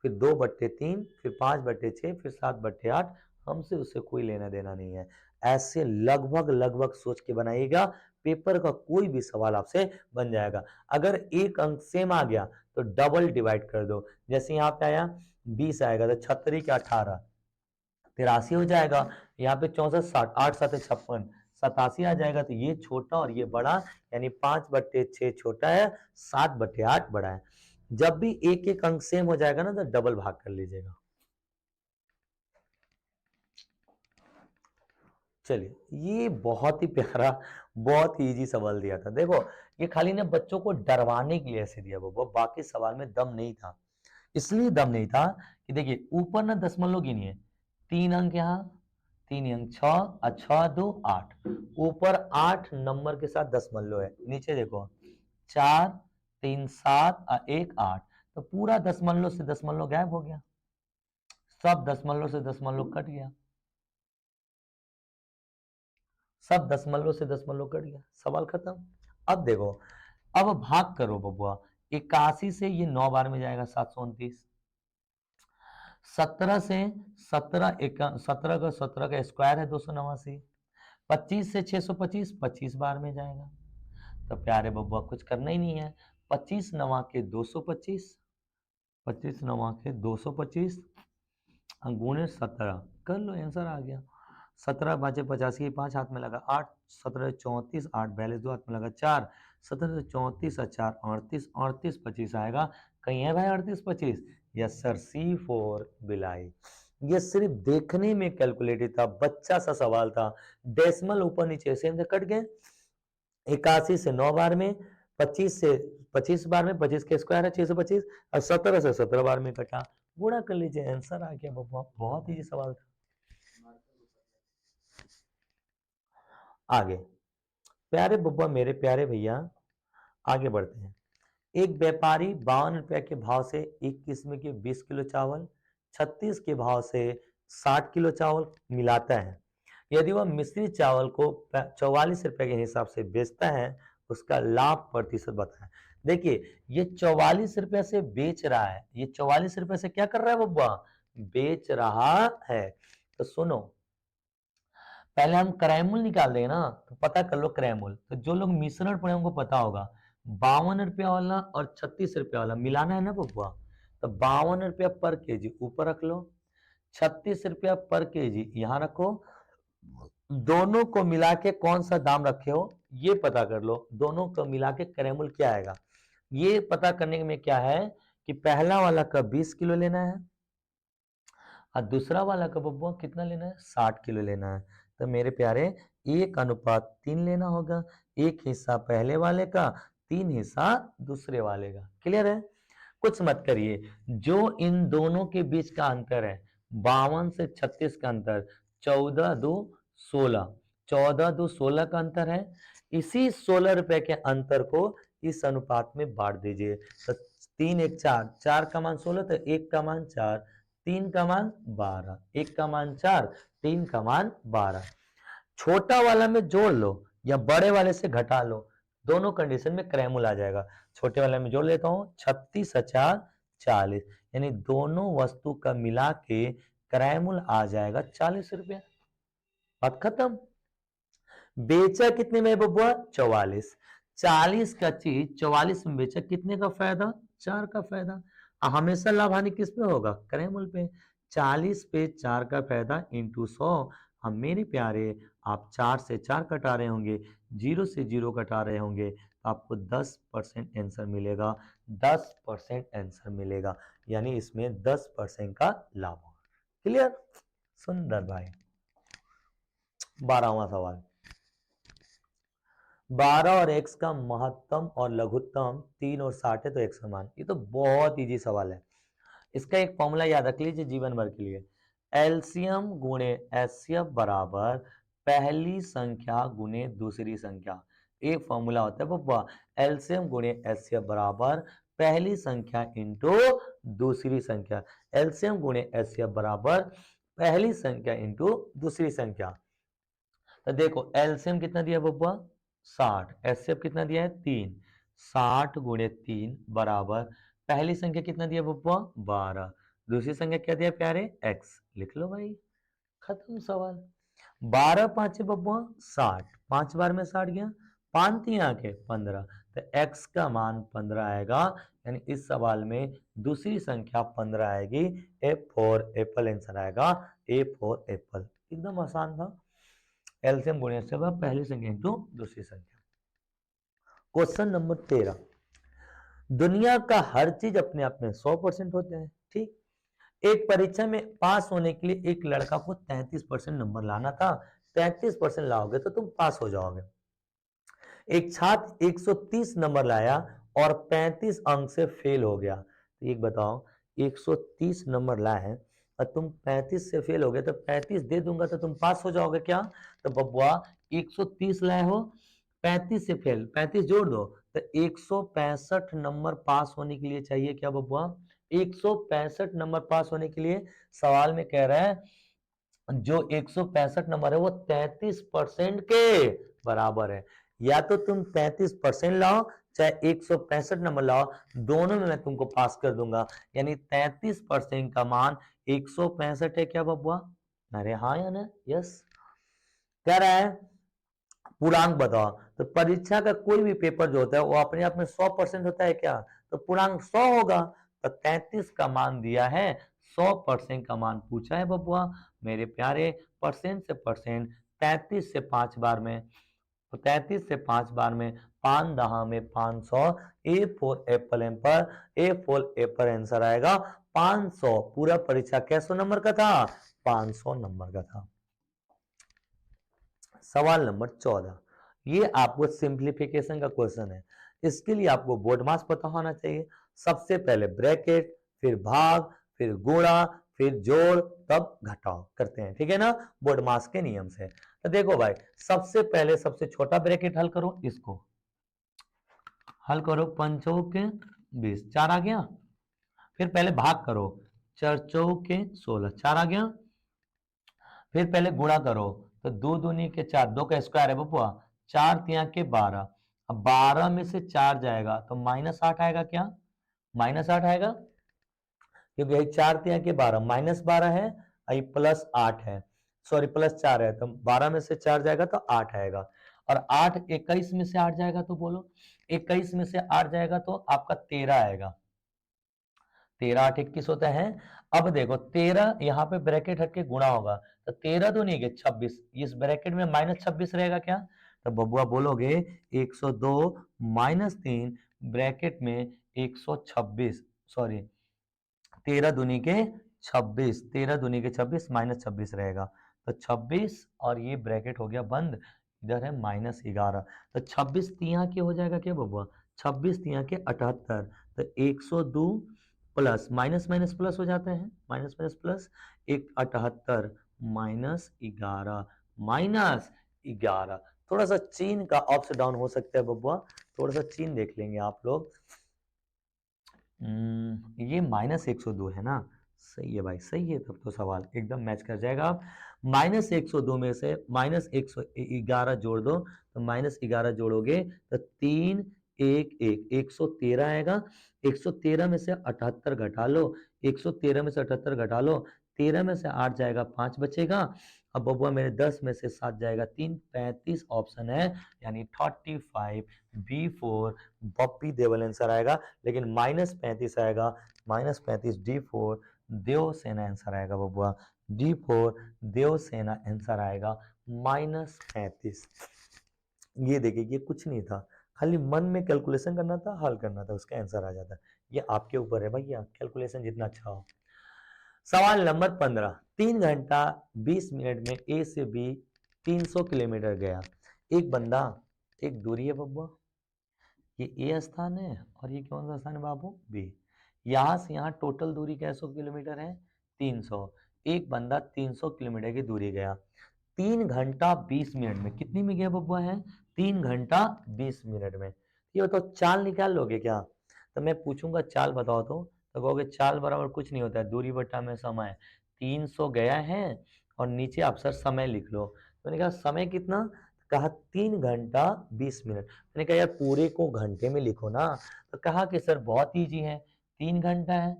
फिर 2/3, फिर 5/6, फिर 7/8। हमसे उससे कोई लेना देना नहीं है। ऐसे लगभग लगभग सोच के बनाइएगा, पेपर का कोई भी सवाल आपसे बन जाएगा। अगर एक अंक सेम आ गया तो डबल डिवाइड कर दो। जैसे यहाँ पे आया 20 आएगा, तो 36 के 18 83 हो जाएगा। यहाँ पे 64 60, 8 7 56, 87 आ जाएगा। तो ये छोटा और ये बड़ा, यानी 5/6 छोटा है, 7/8 बड़ा है। जब भी एक एक अंक सेम हो जाएगा ना, तो डबल भाग कर लीजिएगा। चलिए, ये बहुत ही प्यारा, बहुत ही इजी सवाल दिया था। देखो ये खाली ना बच्चों को डरवाने के लिए ऐसे दिया, वो बाकी सवाल में दम नहीं था। इसलिए दम नहीं था कि देखिए ऊपर ना दशमलव गिनिए, 3 अंक यहाँ, 3 अंक 6 और 6 2 8, ऊपर 8 नंबर के साथ दशमलव है। नीचे देखो 4 3 7 और 1 8, तो पूरा दशमलव से दशमलव गायब हो गया, सब दशमलव से दशमलव कट गया, सब दशमलव से दशमलव कट गया, सवाल खत्म। अब देखो, अब भाग करो बबुआ। 81 से ये 9 बार में जाएगा, 729। 17 से 17 का स्क्वायर है 289। 25 से 625, 25 बार में जाएगा। तो प्यारे बबुआ कुछ करना ही नहीं है। 25 9 के 225, 25 9 के 225 गुणे 17 कर लो, आंसर आ गया। 17 5 85, 5 हाथ में लगा 8, 17 34, 8 42 2 हाथ में लगा 4, 17 34 और 4 38, 38 25 आएगा। कहीं है भाई 38 25? यस सर, सी फॉर बिलाई। ये सिर्फ देखने में कैलकुलेटेड था, बच्चा सा सवाल था। डेसिमल ऊपर नीचे सेम से कट गए। 81 से 9 बार में, 25 से 25 बार में, 25 के स्क्वायर है 625, और 17 से 17 बार में कटा। गुणा कर लीजिए, आंसर आ गया बब्बा। बहुत ही सवाल था। आगे प्यारे बब्बा, मेरे प्यारे भैया, आगे बढ़ते हैं। एक व्यापारी 52 रुपए के भाव से 1 किस्म के 20 किलो चावल 36 के भाव से 60 किलो चावल मिलाता है। यदि वह मिश्रित चावल को 44 रुपए के हिसाब से बेचता है, उसका लाभ प्रतिशत बताएं। देखिए ये 44 रुपए से बेच रहा है, ये 44 रुपए से क्या कर रहा है बब्बा? बेच रहा है। तो सुनो, पहले हम क्रयमूल निकाल देंगे ना, तो पता कर लो क्रयमूल। तो जो लोग मिश्रण पढ़े उनको पता होगा 52 रुपया वाला और 36 रुपया वाला मिलाना है ना बबुआ। तो 52 रुपया पर केजी ऊपर रख लो, 36 रुपया पर केजी यहाँ रखो। दोनों को मिला के कौन सा दाम रखे हो ये पता कर लो। दोनों को मिला के क्रयमूल क्या आएगा ये पता करने में क्या है कि पहला वाला का 20 किलो लेना है और दूसरा वाला का बब्बुआ कितना लेना है 60 किलो लेना है। तो मेरे प्यारे 1:3 लेना होगा। एक हिस्सा पहले वाले का, 3 हिस्सा दूसरे वाले का। क्लियर है? कुछ मत करिए, जो इन दोनों के बीच का अंतर है 52 से 36 का अंतर 14 2 16, 14 2 16 का अंतर है। इसी 16 रुपए के अंतर को इस अनुपात में बांट दीजिए। तो 3 1 4, 4 का मान 16, तो 1 का मान 4, 3 का मान 12, 1 का मान 4, 3 का मान 12। छोटा वाला में जोड़ लो या बड़े वाले से घटा लो, दोनों कंडीशन में क्रयमूल आ जाएगा। छोटे वाले में जोड़ लेता हूं 36 4 40, यानी दोनों वस्तु का मिला के क्रयमूल आ जाएगा 40 रुपया। बात खत्म। बेचा कितने में बबुआ 44, 40 का चीज 44 में बेचा, कितने का फायदा 4 का फायदा। हमेशा लाभ हानि किस पे होगा क्रयमूल पे। 40 पे 4 का फायदा इंटू 100। हम मेरे प्यारे आप 4 से 4 कटा रहे होंगे, 0 से 0 कटा रहे होंगे, तो आपको 10% आंसर मिलेगा। 10% आंसर मिलेगा, यानी इसमें 10% का लाभ होगा। क्लियर? सुंदर भाई। 12वां सवाल, 12 और x का महत्तम और लघुत्तम 3 और 60 है तो एक समान। ये तो बहुत इजी सवाल है। इसका एक फॉर्मूला याद रख लीजिए जीवन भर के लिए। एलसीएम गुणे एचसीएफ बराबर पहली संख्या गुणे दूसरी संख्या। एक फॉर्मूला होता है बब्बा, एलसीएम गुणे एचसीएफ बराबर पहली संख्या इंटू दूसरी संख्या। एलसीएम गुणे एचसीएफ बराबर पहली संख्या इंटू दूसरी संख्या। तो देखो एलसीएम कितना दिया बब्बा 60, एचसीएफ कितना दिया है 3, 60 गुणे 3 बराबर पहली संख्या कितना दिया बब्बा 12, दूसरी संख्या क्या दिया प्यारे x। लिख लो भाई, खत्म सवाल। 12 5 बब्बा 60, 5 बार में 60 गया, 5 3 आके 15, तो x का मान 15 आएगा। यानी इस सवाल में दूसरी संख्या 15 आएगी। ए फॉर एप्पल आंसर आएगा, ए फॉर एप्पल। एकदम आसान था। एलसीएम गुणे से पहली संख्या इंटू दूसरी संख्या। क्वेश्चन नंबर 13, दुनिया का हर चीज अपने आप में 100% होते हैं, ठीक। एक परीक्षा में पास होने के लिए एक लड़का को 33% नंबर लाना था, 33% लाओगे तो तुम पास हो जाओगे। एक छात्र 130 नंबर लाया और 35 अंक से फेल हो गया। तो एक बताओ 130 नंबर लाए हैं और तुम 35 से फेल हो गए, तो 35 दे दूंगा तो तुम पास हो जाओगे क्या। तो बबुआ 130 लाए हो, 35 से फेल, 35 जोड़ दो, तो 165 नंबर पास होने के लिए चाहिए क्या बबुआ। 165 नंबर पास होने के लिए सवाल में कह रहा है जो 165 नंबर है वो 33% के बराबर है। या तो तुम 33% लाओ चाहे 165 नंबर लाओ, दोनों में मैं तुमको पास कर दूंगा। यानी 33% का मान 165 है क्या बबुआ। अरे हाँ या ना, यस। कह रहा है पूर्णांक बताओ। तो परीक्षा का कोई भी पेपर जो होता है वो अपने आप में 100% होता है क्या, तो पूर्णांक 100 होगा। तो 33 का मान दिया है, 100% का मान पूछा है बबुआ। मेरे प्यारे परसेंट से परसेंट 33 से 5 बार में, तो 33 से 5 बार में 5 दहा में 500। A for Apple emperor, A for Apple answer आएगा 500। पूरा परीक्षा कैसो नंबर का था 500 नंबर का था। सवाल नंबर 14, ये आपको सिंप्लीफिकेशन का क्वेश्चन है। इसके लिए आपको बोर्ड मास पता होना चाहिए। सबसे पहले ब्रैकेट, फिर भाग, फिर गुणा, फिर जोड़, तब घटाओ करते हैं, ठीक है ना, बोर्ड मास के नियम से। तो देखो भाई सबसे पहले सबसे छोटा ब्रैकेट हल करो, इसको हल करो। 5 चौके 20, 4 आ गया। फिर पहले भाग करो, 4 चौके 16, 4 आ गया। फिर पहले गुणा करो, तो 2 दूनी के 4, 2 का स्क्वायर है बपुआ, 4 तिया के 12। अब 12 में से 4 जाएगा तो -8 आएगा क्या, -8 आएगा, क्योंकि यही 4 तिया के 12 -12 है, यही +8 है। सॉरी +4 है, तो 12 में से 4 जाएगा तो 8 आएगा। और 8 21 में से 8 जाएगा तो बोलो, 21 में से 8 जाएगा तो आपका 13 आएगा। 13 8 21 होता है। अब देखो 13 यहाँ पे ब्रैकेट हट के गुणा होगा, तो 13 तो नहीं गए 26, इस ब्रैकेट में -26 रहेगा क्या? तो बबुआ बोलोगे 102 -3 ब्रैकेट में 126, सॉरी 13 दूनी के 26, 13 दूनी के 26 -26 रहेगा, तो 26 और ये ब्रैकेट हो गया बंद, इधर है -11, तो 26 तिया के हो जाएगा क्या बबुआ? 26 तिया के 78, तो 102 प्लस माइनस माइनस प्लस हो जाते हैं, माइनस माइनस प्लस, एक 78 -11 थोड़ा सा चीन का अप्स डाउन हो सकता है बबुआ, थोड़ा सा चीन देख लेंगे आप लोग। ये -102 है ना, सही है भाई, सही है, तब तो सवाल एकदम मैच कर जाएगा। आप -102 में से -111 जोड़ दो, तो -11 जोड़ोगे तो 3 1 1 113 आएगा। 113 में से 78 घटा लो, 113 में से 78 घटा लो, 13 में से 8 जाएगा 5 बचेगा। अब बबुआ मेरे 10 में से 7 जाएगा 3, 35 ऑप्शन है, यानी 35 B4 बप्पी देवल आंसर आएगा। लेकिन -35 आएगा, -35 D4 देवसेना आंसर आएगा बबुआ, D4 देवसेना आंसर आएगा -35। ये देखिए ये कुछ नहीं था, खाली मन में कैलकुलेशन करना था, हल करना था, उसका आंसर आ जाता। ये आपके ऊपर है भैया, कैलकुलेशन जितना अच्छा हो। सवाल नंबर 15, 3 घंटा 20 मिनट में ए से बी 300 किलोमीटर गया। एक बंदा, एक दूरी है बबुआ, ये ए स्थान है और ये कौन सा स्थान है बाबू? बी। यहाँ से यहाँ टोटल दूरी कैसो किलोमीटर है? 300। एक बंदा 300 किलोमीटर की दूरी गया, 3 घंटा 20 मिनट में, कितनी में गया बब्बा है? 3 घंटा 20 मिनट में। ये बताओ चाल निकाल लोगे क्या? तो मैं पूछूंगा चाल बताओ, तो कहोगे चाल बराबर कुछ नहीं होता है, दूरी बटा में समय। 300 गया है और नीचे आप सर समय लिख लो। तो मैंने कहा समय कितना? कहा 3 घंटा 20 मिनट। मैंने कहा यार पूरे को घंटे में लिखो ना, तो कहा कि सर बहुत ईजी है, 3 घंटा है,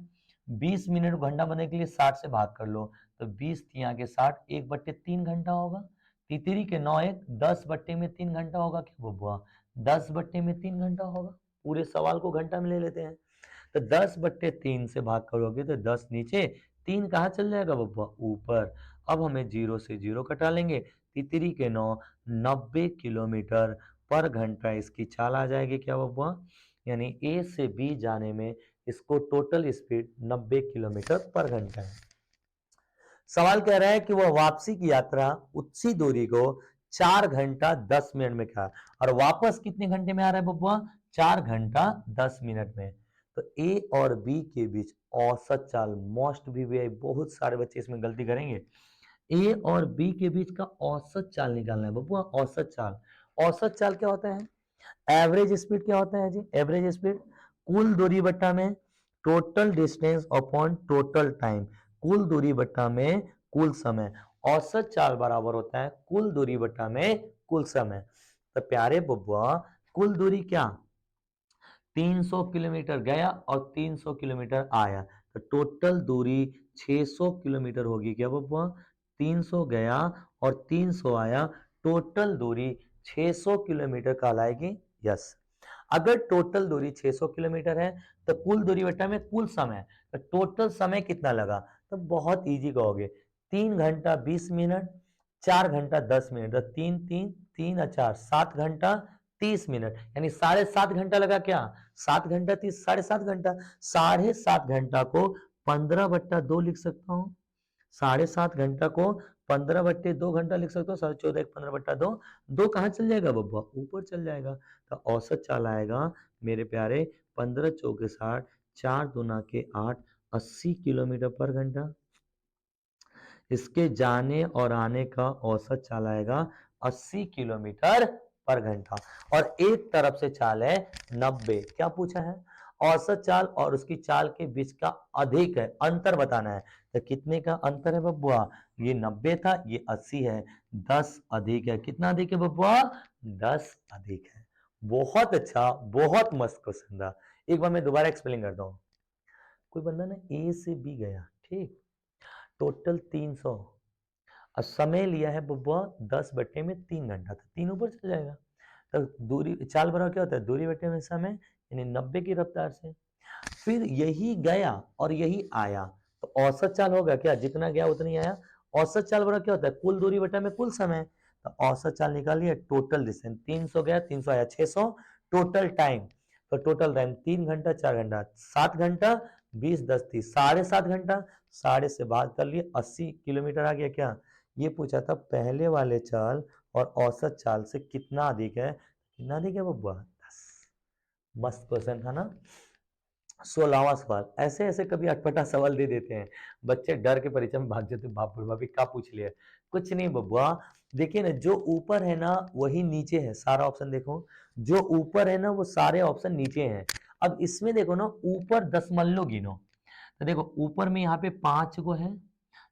20 मिनट को घंटा बनने के लिए 60 से भाग कर लो, तो 20 तिया के 60, 1/3 घंटा होगा। तितरी के 9 1 10/3 घंटा होगा क्या बबुआ? 10/3 घंटा होगा। पूरे सवाल को घंटा में ले लेते हैं, तो 10/3 से भाग करोगे तो 10 नीचे, 3 कहाँ चल जाएगा बब्बा? ऊपर। अब हमें 0 से 0 कटा लेंगे, तितरी के 9 90 किलोमीटर पर घंटा इसकी चाल आ जाएगी क्या बब्बा? यानी ए से बी जाने में इसको टोटल स्पीड 90 किलोमीटर पर घंटा है। सवाल कह रहा है कि वह वापसी की यात्रा उसी दूरी को 4 घंटा 10 मिनट में किया, और वापस कितने घंटे में आ रहा है बब्बा? 4 घंटा 10 मिनट में। तो ए और बी के बीच औसत चाल, मोस्ट भी बहुत सारे बच्चे इसमें गलती करेंगे। ए और बी के बीच का औसत चाल निकालना है बब्बा, औसत चाल। औसत चाल क्या होता है? एवरेज स्पीड क्या होता है जी? एवरेज स्पीड कुल दूरी बट्टा में total distance upon total time, कुल दूरी बट्टा में कुल समय। औसत चाल बराबर होता है कुल दूरी बट्टा में कुल समय। तो प्यारे बब्बुआ कुल दूरी क्या? 300 किलोमीटर गया और 300 किलोमीटर आया, तो टोटल दूरी 600 किलोमीटर होगी क्या बब्बुआ? 300 गया और 300 आया, टोटल दूरी 600 किलोमीटर कहलाएगी। यस, अगर टोटल दूरी 600 किलोमीटर है तो कुल दूरी बटा में कुल समय, तो टोटल समय कितना लगा? तो बहुत इजी कहोगे, 3 घंटा 20 मिनट, 4 घंटा 10 मिनट, तो 3 3 3 और 4 7 घंटा 30 मिनट, यानी 7.5 घंटा लगा क्या? 7 घंटा 30, 7.5 घंटा। 7.5 घंटा को 15/2 लिख सकता हूँ, 7.5 घंटा को 15/2 घंटा लिख सकते हो, 14 15/2, 2 कहाँ चल जाएगा बब्बा? ऊपर चल जाएगा। तो औसत चाल आएगा मेरे प्यारे 15 चौके 60, 4 दूना के 8, 80 किलोमीटर पर घंटा। इसके जाने और आने का औसत चाल आएगा 80 किलोमीटर पर घंटा, और एक तरफ से चाल है 90। क्या पूछा है? औसत चाल और उसकी चाल के बीच का अधिक है, अंतर बताना है। तो कितने का अंतर है बब्बुआ? ये 90 था, ये 80 है, 10 अधिक है। कितना अधिक है बब्बुआ? 10 अधिक है। बहुत अच्छा, बहुत मस्त क्वेश्चन था। एक बार मैं दोबारा एक्सप्लेन करता हूँ। कोई बंदा ना ए से बी गया, ठीक, टोटल 300, और समय लिया है बब्बा 10/3 घंटा, तो 3 ऊपर चल जाएगा। तो दूरी चाल बराबर क्या होता है, दूरी बटे में समय, यानी 90 की रफ्तार से। फिर यही गया और यही आया, तो औसत चाल होगा क्या, जितना गया उतना ही आया। औसत चाल बराबर क्या होता है, कुल दूरी बटा में कुल समय। तो औसत चाल निकालिए, टोटल डिस्टेंस 300 गया, 300 आया, 600। टोटल टाइम, तो टोटल टाइम 3 घंटा 4 घंटा 7 घंटा, 20 10 30 7.5 घंटा। 7.5 से भाग कर लिए, 80 किलोमीटर आ गया क्या। ये पूछा था पहले वाले चाल और औसत चाल से कितना अधिक है, कितना अधिक है बब्बा, 10। मस्त क्वेश्चन था ना। 16वां सवाल, ऐसे ऐसे कभी अटपटा सवाल दे देते हैं, बच्चे डर के परीक्षा में भाग जाते, बाप रे बाप क्या पूछ लिया। कुछ नहीं बबुआ, देखिए ना, जो ऊपर है ना वही नीचे है, सारा ऑप्शन देखो, जो ऊपर है ना वो सारे ऑप्शन नीचे हैं। अब इसमें देखो ना, ऊपर दशमलव गिनो, तो देखो ऊपर में यहाँ पे 5 को है,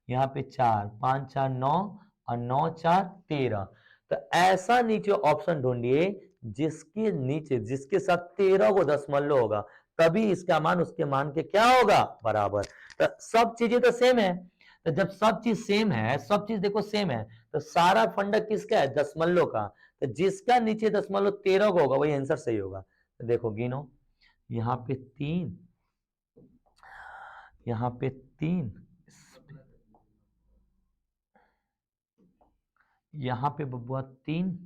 यहाँ पे 4, 5 4 9 और 9 4 13। तो ऐसा नीचे ऑप्शन ढूंढिए जिसके नीचे, जिसके साथ 13 को दशमलव होगा, तभी इसका मान उसके मान के क्या होगा, बराबर। तो सब चीजें तो सेम है, तो जब सब चीज सेम है, सब चीज देखो सेम है, तो सारा फंडा किसका है, दशमलव का। तो जिसका नीचे दशमलव 13 को होगा वही आंसर सही होगा। तो देखो गिनो, यहाँ पे 3, यहाँ पे 3, यहाँ पे बबुआ 3,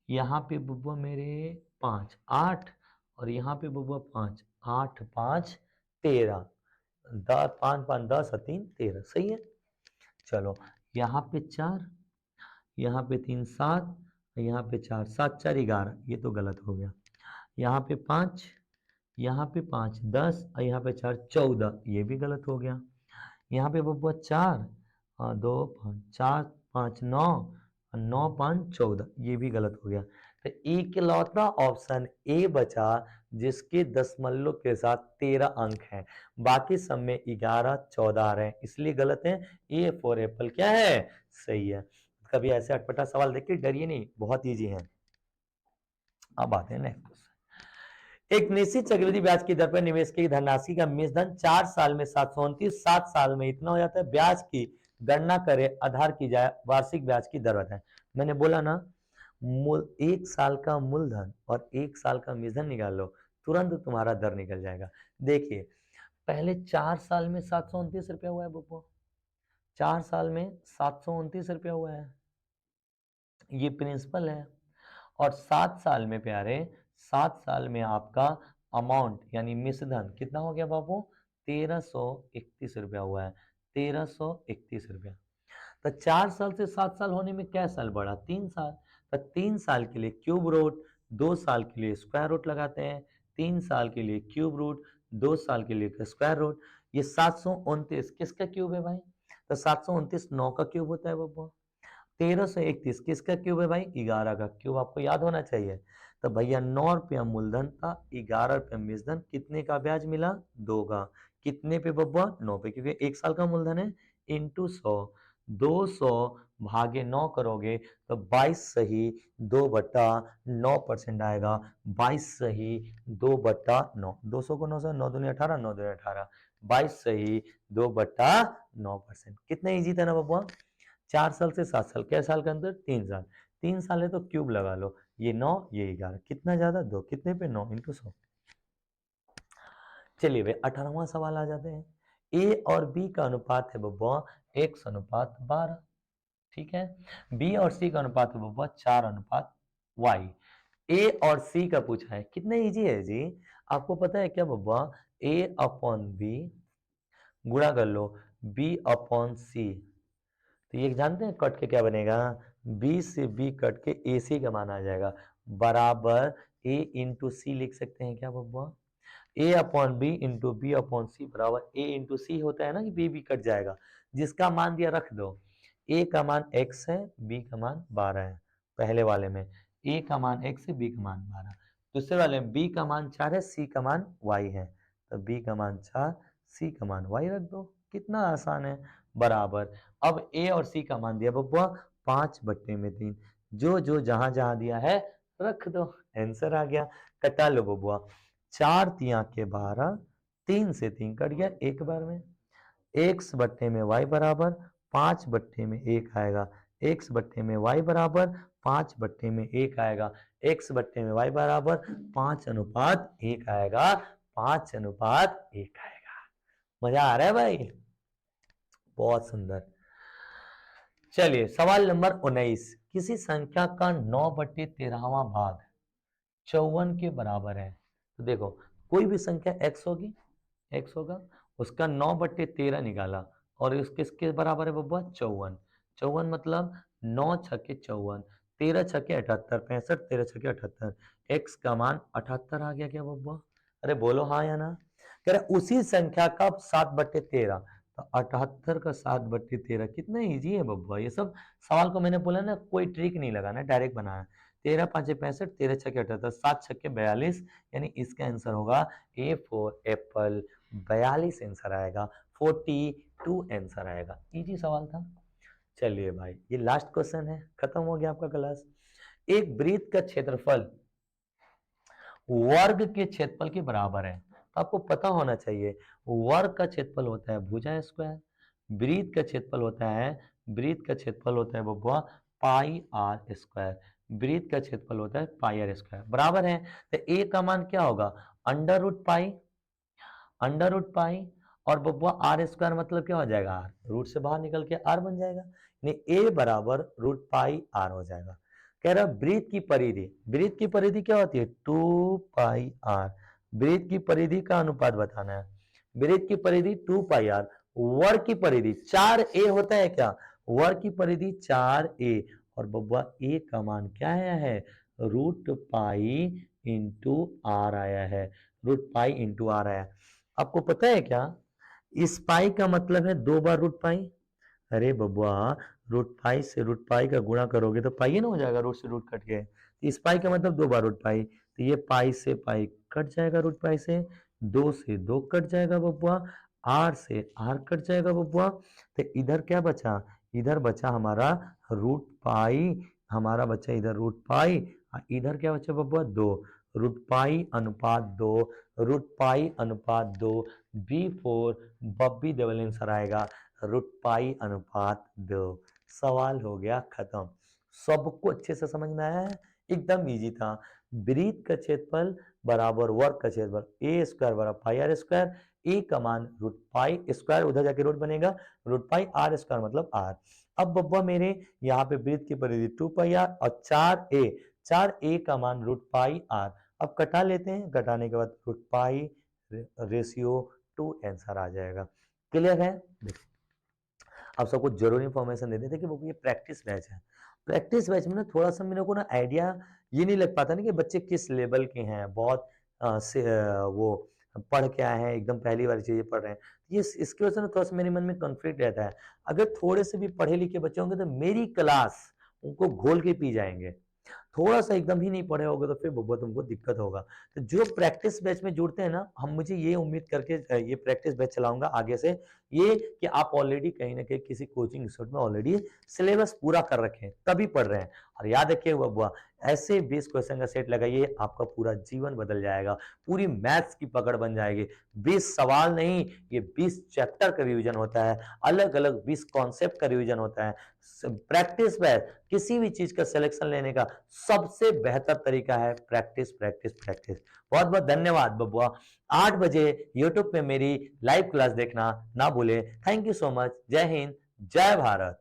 यहाँ पे बबुआ मेरे 5 8, और यहाँ पे बबुआ 5 8 5 13, 5 5 10 और 3 13, सही है। चलो यहाँ पे 4, यहाँ पे 3 7, यहाँ पे 4 7 4 11, ये तो गलत हो गया। यहाँ पे 5, यहाँ पे 5 10 और यहाँ पे 4 14, ये भी गलत हो गया। यहाँ पे बबुआ 4 2 5 4 5 9 9 5 14, ये भी गलत हो गया। तो इकलौता ऑप्शन ए बचा जिसके दशमलव के साथ 13 अंक हैं, बाकी सब में 11 14 आ रहे हैं, इसलिए गलत है। ए फॉर एप्पल क्या है, सही है। कभी ऐसे अटपटा सवाल देख के डरिए नहीं, बहुत इजी है। अब आते हैं नेक्स्ट क्वेश्चन। एक निश्चित चक्रवृद्धि ब्याज की दर पर निवेश की धनराशि का मिश्र धन 4 साल में 729, 7 साल में इतना हो जाता है। ब्याज की गणना करे, आधार की जाए, वार्षिक ब्याज की दर बताएं। मैंने बोला ना, मूल 1 साल का मूलधन और 1 साल का मिश्रधन निकाल लो, तुरंत तुम्हारा दर निकल जाएगा। देखिए, पहले 4 साल में 729 रुपया हुआ है बब्बू, 4 साल में 729 रुपया हुआ है, ये प्रिंसिपल है। और 7 साल में प्यारे, 7 साल में आपका अमाउंट यानी मिश्रधन कितना हो गया बाबू, 1331 रुपया हुआ है, 1331 रुपया। तो 4 साल से 7 साल होने में क्या साल बढ़ा, 3 साल। तो 3 साल के लिए क्यूब रूट, 2 साल के लिए स्क्वायर रूट लगाते हैं, 3 साल के लिए क्यूब रूट, 2 साल के लिए स्क्वायर रूट। ये 729 किसका क्यूब है भाई, तो 729 9 का क्यूब होता है बाबू। 1331 किसका क्यूब है भाई, 11 का क्यूब, आपको याद होना चाहिए। तो भैया 9 रुपया मूलधन था, 11 रुपया मिश्रधन, कितने का ब्याज मिला, 2 का। कितने पे बब्बा, 9 पे, क्योंकि 1 साल का मूलधन है, इंटू 100, 200 भागे 9 करोगे तो 22 सही 2/9% आएगा। 22 सही 2/9, 200 को 9 से 9 दूनी 18, 9 दूनी 18, 22 सही 2/9%। कितना इजी था ना बब्बा। 4 साल से 7 साल, क्या साल के अंदर, 3 साल, 3 साल है तो क्यूब लगा लो, ये 9 ये 11, कितना ज्यादा 2, कितने पे 9 इंटू 100। चलिए भाई 18वां सवाल आ जाते हैं। ए और बी का अनुपात है बब्बा 1:12, ठीक है। बी और सी का अनुपात है बब्बा 4:y। ए और सी का पूछा है, कितना इजी है जी। आपको पता है क्या बब्बा, ए अपॉन बी गुणा कर लो बी अपॉन सी, तो ये जानते हैं कट के क्या बनेगा, बी से बी कट के ए सी का मान आ जाएगा, बराबर ए इंटू सी लिख सकते हैं क्या बब्बा। A upon B into B upon C बराबर ए इंटू सी होता है ना, कि बी बी कट जाएगा, जिसका मान दिया रख दो। ए का मान x है, बी का मान 12 है, पहले वाले में ए का मान x है, बी का मान 12, दूसरे वाले में बी का मान 4 है, सी का मान y है, तो बी का मान 4, सी का मान y रख दो, कितना आसान है, बराबर। अब ए और सी का मान दिया बब्बा 5/3, जो जो जहां जहां दिया है रख दो, आंसर आ गया। कटा लो बब्बा, 4 तिया के 12, 3 से 3 कट गया एक बार में, x बट्टे में y बराबर 5 बट्टे में 1 आएगा, x बट्टे में y बराबर 5 बट्टे में 1 आएगा, x बट्टे में y बराबर 5:1 आएगा, 5:1 आएगा। मजा आ रहा है भाई? बहुत सुंदर। चलिए सवाल नंबर 19, किसी संख्या का 9/13वां भाग 54 के बराबर है। तो देखो कोई भी संख्या x होगी, x होगा, उसका 9/13 निकाला और इस किसके बराबर है बब्बा? 54। 54 मतलब 9 छक्के 54, 13 छक्के 78, 65, 13 छक्के 78, x का मान 78 आ गया क्या बब्बा? अरे बोलो हाँ या ना। कह रहे उसी संख्या का 7/13, तो 78 का 7/13 कितना इजी है बब्बा। ये सब सवाल को मैंने बोला ना, कोई ट्रिक नहीं लगाना, डायरेक्ट बनाया। 13 5 65, 13 छक्के 78, 7 छक्के 42, यानी इसका आंसर होगा ए फॉर एप्पल, 42 आंसर आएगा, 42 आंसर आएगा। इजी सवाल था। चलिए भाई ये लास्ट क्वेश्चन है, खत्म हो गया आपका क्लास। एक वृत्त का क्षेत्रफल वर्ग के क्षेत्रफल के बराबर है। आपको पता होना चाहिए वर्ग का क्षेत्रफल होता है भुजा स्क्वायर, वृत्त का क्षेत्रफल होता है, वृत्त का क्षेत्रफल होता है बब्बा पाई आर स्क्वायर, वृत्त का क्षेत्रफल होता है पाई आर स्क्वायर, बराबर है। तो ए का मान क्या होगा? Under root pi, under root pi, और बब्बा आर स्क्वायर मतलब क्या हो जाएगा? आर, रूट से बाहर निकल के आर बन जाएगा, ए बराबर रूट पाई आर हो जाएगा। कह रहा वृत्त की परिधि, वृत्त की परिधि क्या होती है? 2 पाई आर, वृत्त की परिधि का अनुपात बताना है। वृत्त की परिधि 2 पाई आर, वर्ग की परिधि 4a होता है क्या? वर्ग की परिधि 4a, और बब्बा ए का मान क्या आया है? रूट पाई इंटू आर आया है, रूट पाई इंटू आर आया। आपको पता है क्या इस पाई का मतलब है 2 बार रूट पाई? अरे बबुआ रूट पाई से रूट पाई का गुणा करोगे तो पाई ना हो जाएगा, रूट से रूट कट गए, इस पाई का मतलब 2 बार रूट पाई, तो ये पाई से पाई कट जाएगा, रूट पाई से 2 से 2 कट जाएगा बबुआ, आर से आर कट जाएगा बबुआ, तो इधर क्या बचा? इधर बचा हमारा रूट पाई, हमारा बचा इधर रूट पाई, इधर क्या बचा बबुआ? 2, रूट पाई अनुपात 2, रूट पाई अनुपात 2, B4 बब्बी डबल आंसर आएगा रूट पाई अनुपात 2। सवाल हो गया खत्म। सबको अच्छे से समझ में आया है? एकदम इजी था। वृत्त का क्षेत्रफल बराबर वर्ग का क्षेत्रफल, ए स्क्वायर बराबर पाई आर स्क्वायर, ए का मान रूट पाई स्क्वायर, उधर जाके रूट बनेगा, रूट पाई आर स्क्वायर मतलब आर। अब बब्बा मेरे यहाँ पे वृत्त की परिधि 2 पाई आर और 4a का मान रूट पाई आर। अब कटा लेते हैं, कटाने के बाद रूट पाई रेशियो 2 आंसर आ जाएगा। क्लियर है? आप सबको जरूरी इंफॉर्मेशन दे देते कि वो ये प्रैक्टिस बैच है। प्रैक्टिस बैच में ना थोड़ा सा मेरे को ना आइडिया ये नहीं लग पाता ना कि बच्चे किस लेवल के हैं, बहुत वो पढ़ के आए हैं, एकदम पहली बार चीजें पढ़ रहे हैं, ये इसकी वजह से ना थोड़ा सा मेरे मन में कॉन्फ्लिक्ट रहता है। अगर थोड़े से भी पढ़े लिखे बच्चे होंगे तो मेरी क्लास उनको घोल के पी जाएंगे, थोड़ा सा एकदम ही नहीं पढ़े होगे तो फिर बहुत तुमको दिक्कत होगा। तो जो प्रैक्टिस बैच में जुड़ते हैं ना, हम मुझे ये उम्मीद करके ये प्रैक्टिस बैच चलाऊंगा आगे से, ये कि आप ऑलरेडी कहीं ना कहीं किसी कोचिंग इंस्टीट्यूट में ऑलरेडी सिलेबस पूरा कर रखे हैं तभी पढ़ रहे हैं। और याद रखिए बबुआ, ऐसे 20 क्वेश्चन का सेट लगाइए, आपका पूरा जीवन बदल जाएगा, पूरी मैथ्स की पकड़ बन जाएगी। 20 सवाल नहीं, ये 20 चैप्टर का रिवीजन होता है, अलग अलग 20 कॉन्सेप्ट का रिवीजन होता है। प्रैक्टिस बैच किसी भी चीज का सिलेक्शन लेने का सबसे बेहतर तरीका है प्रैक्टिस प्रैक्टिस प्रैक्टिस। बहुत बहुत धन्यवाद बबुआ। 8 बजे यूट्यूब पे मेरी लाइव क्लास देखना ना भूले। Thank you so much. जय हिंद, जय भारत।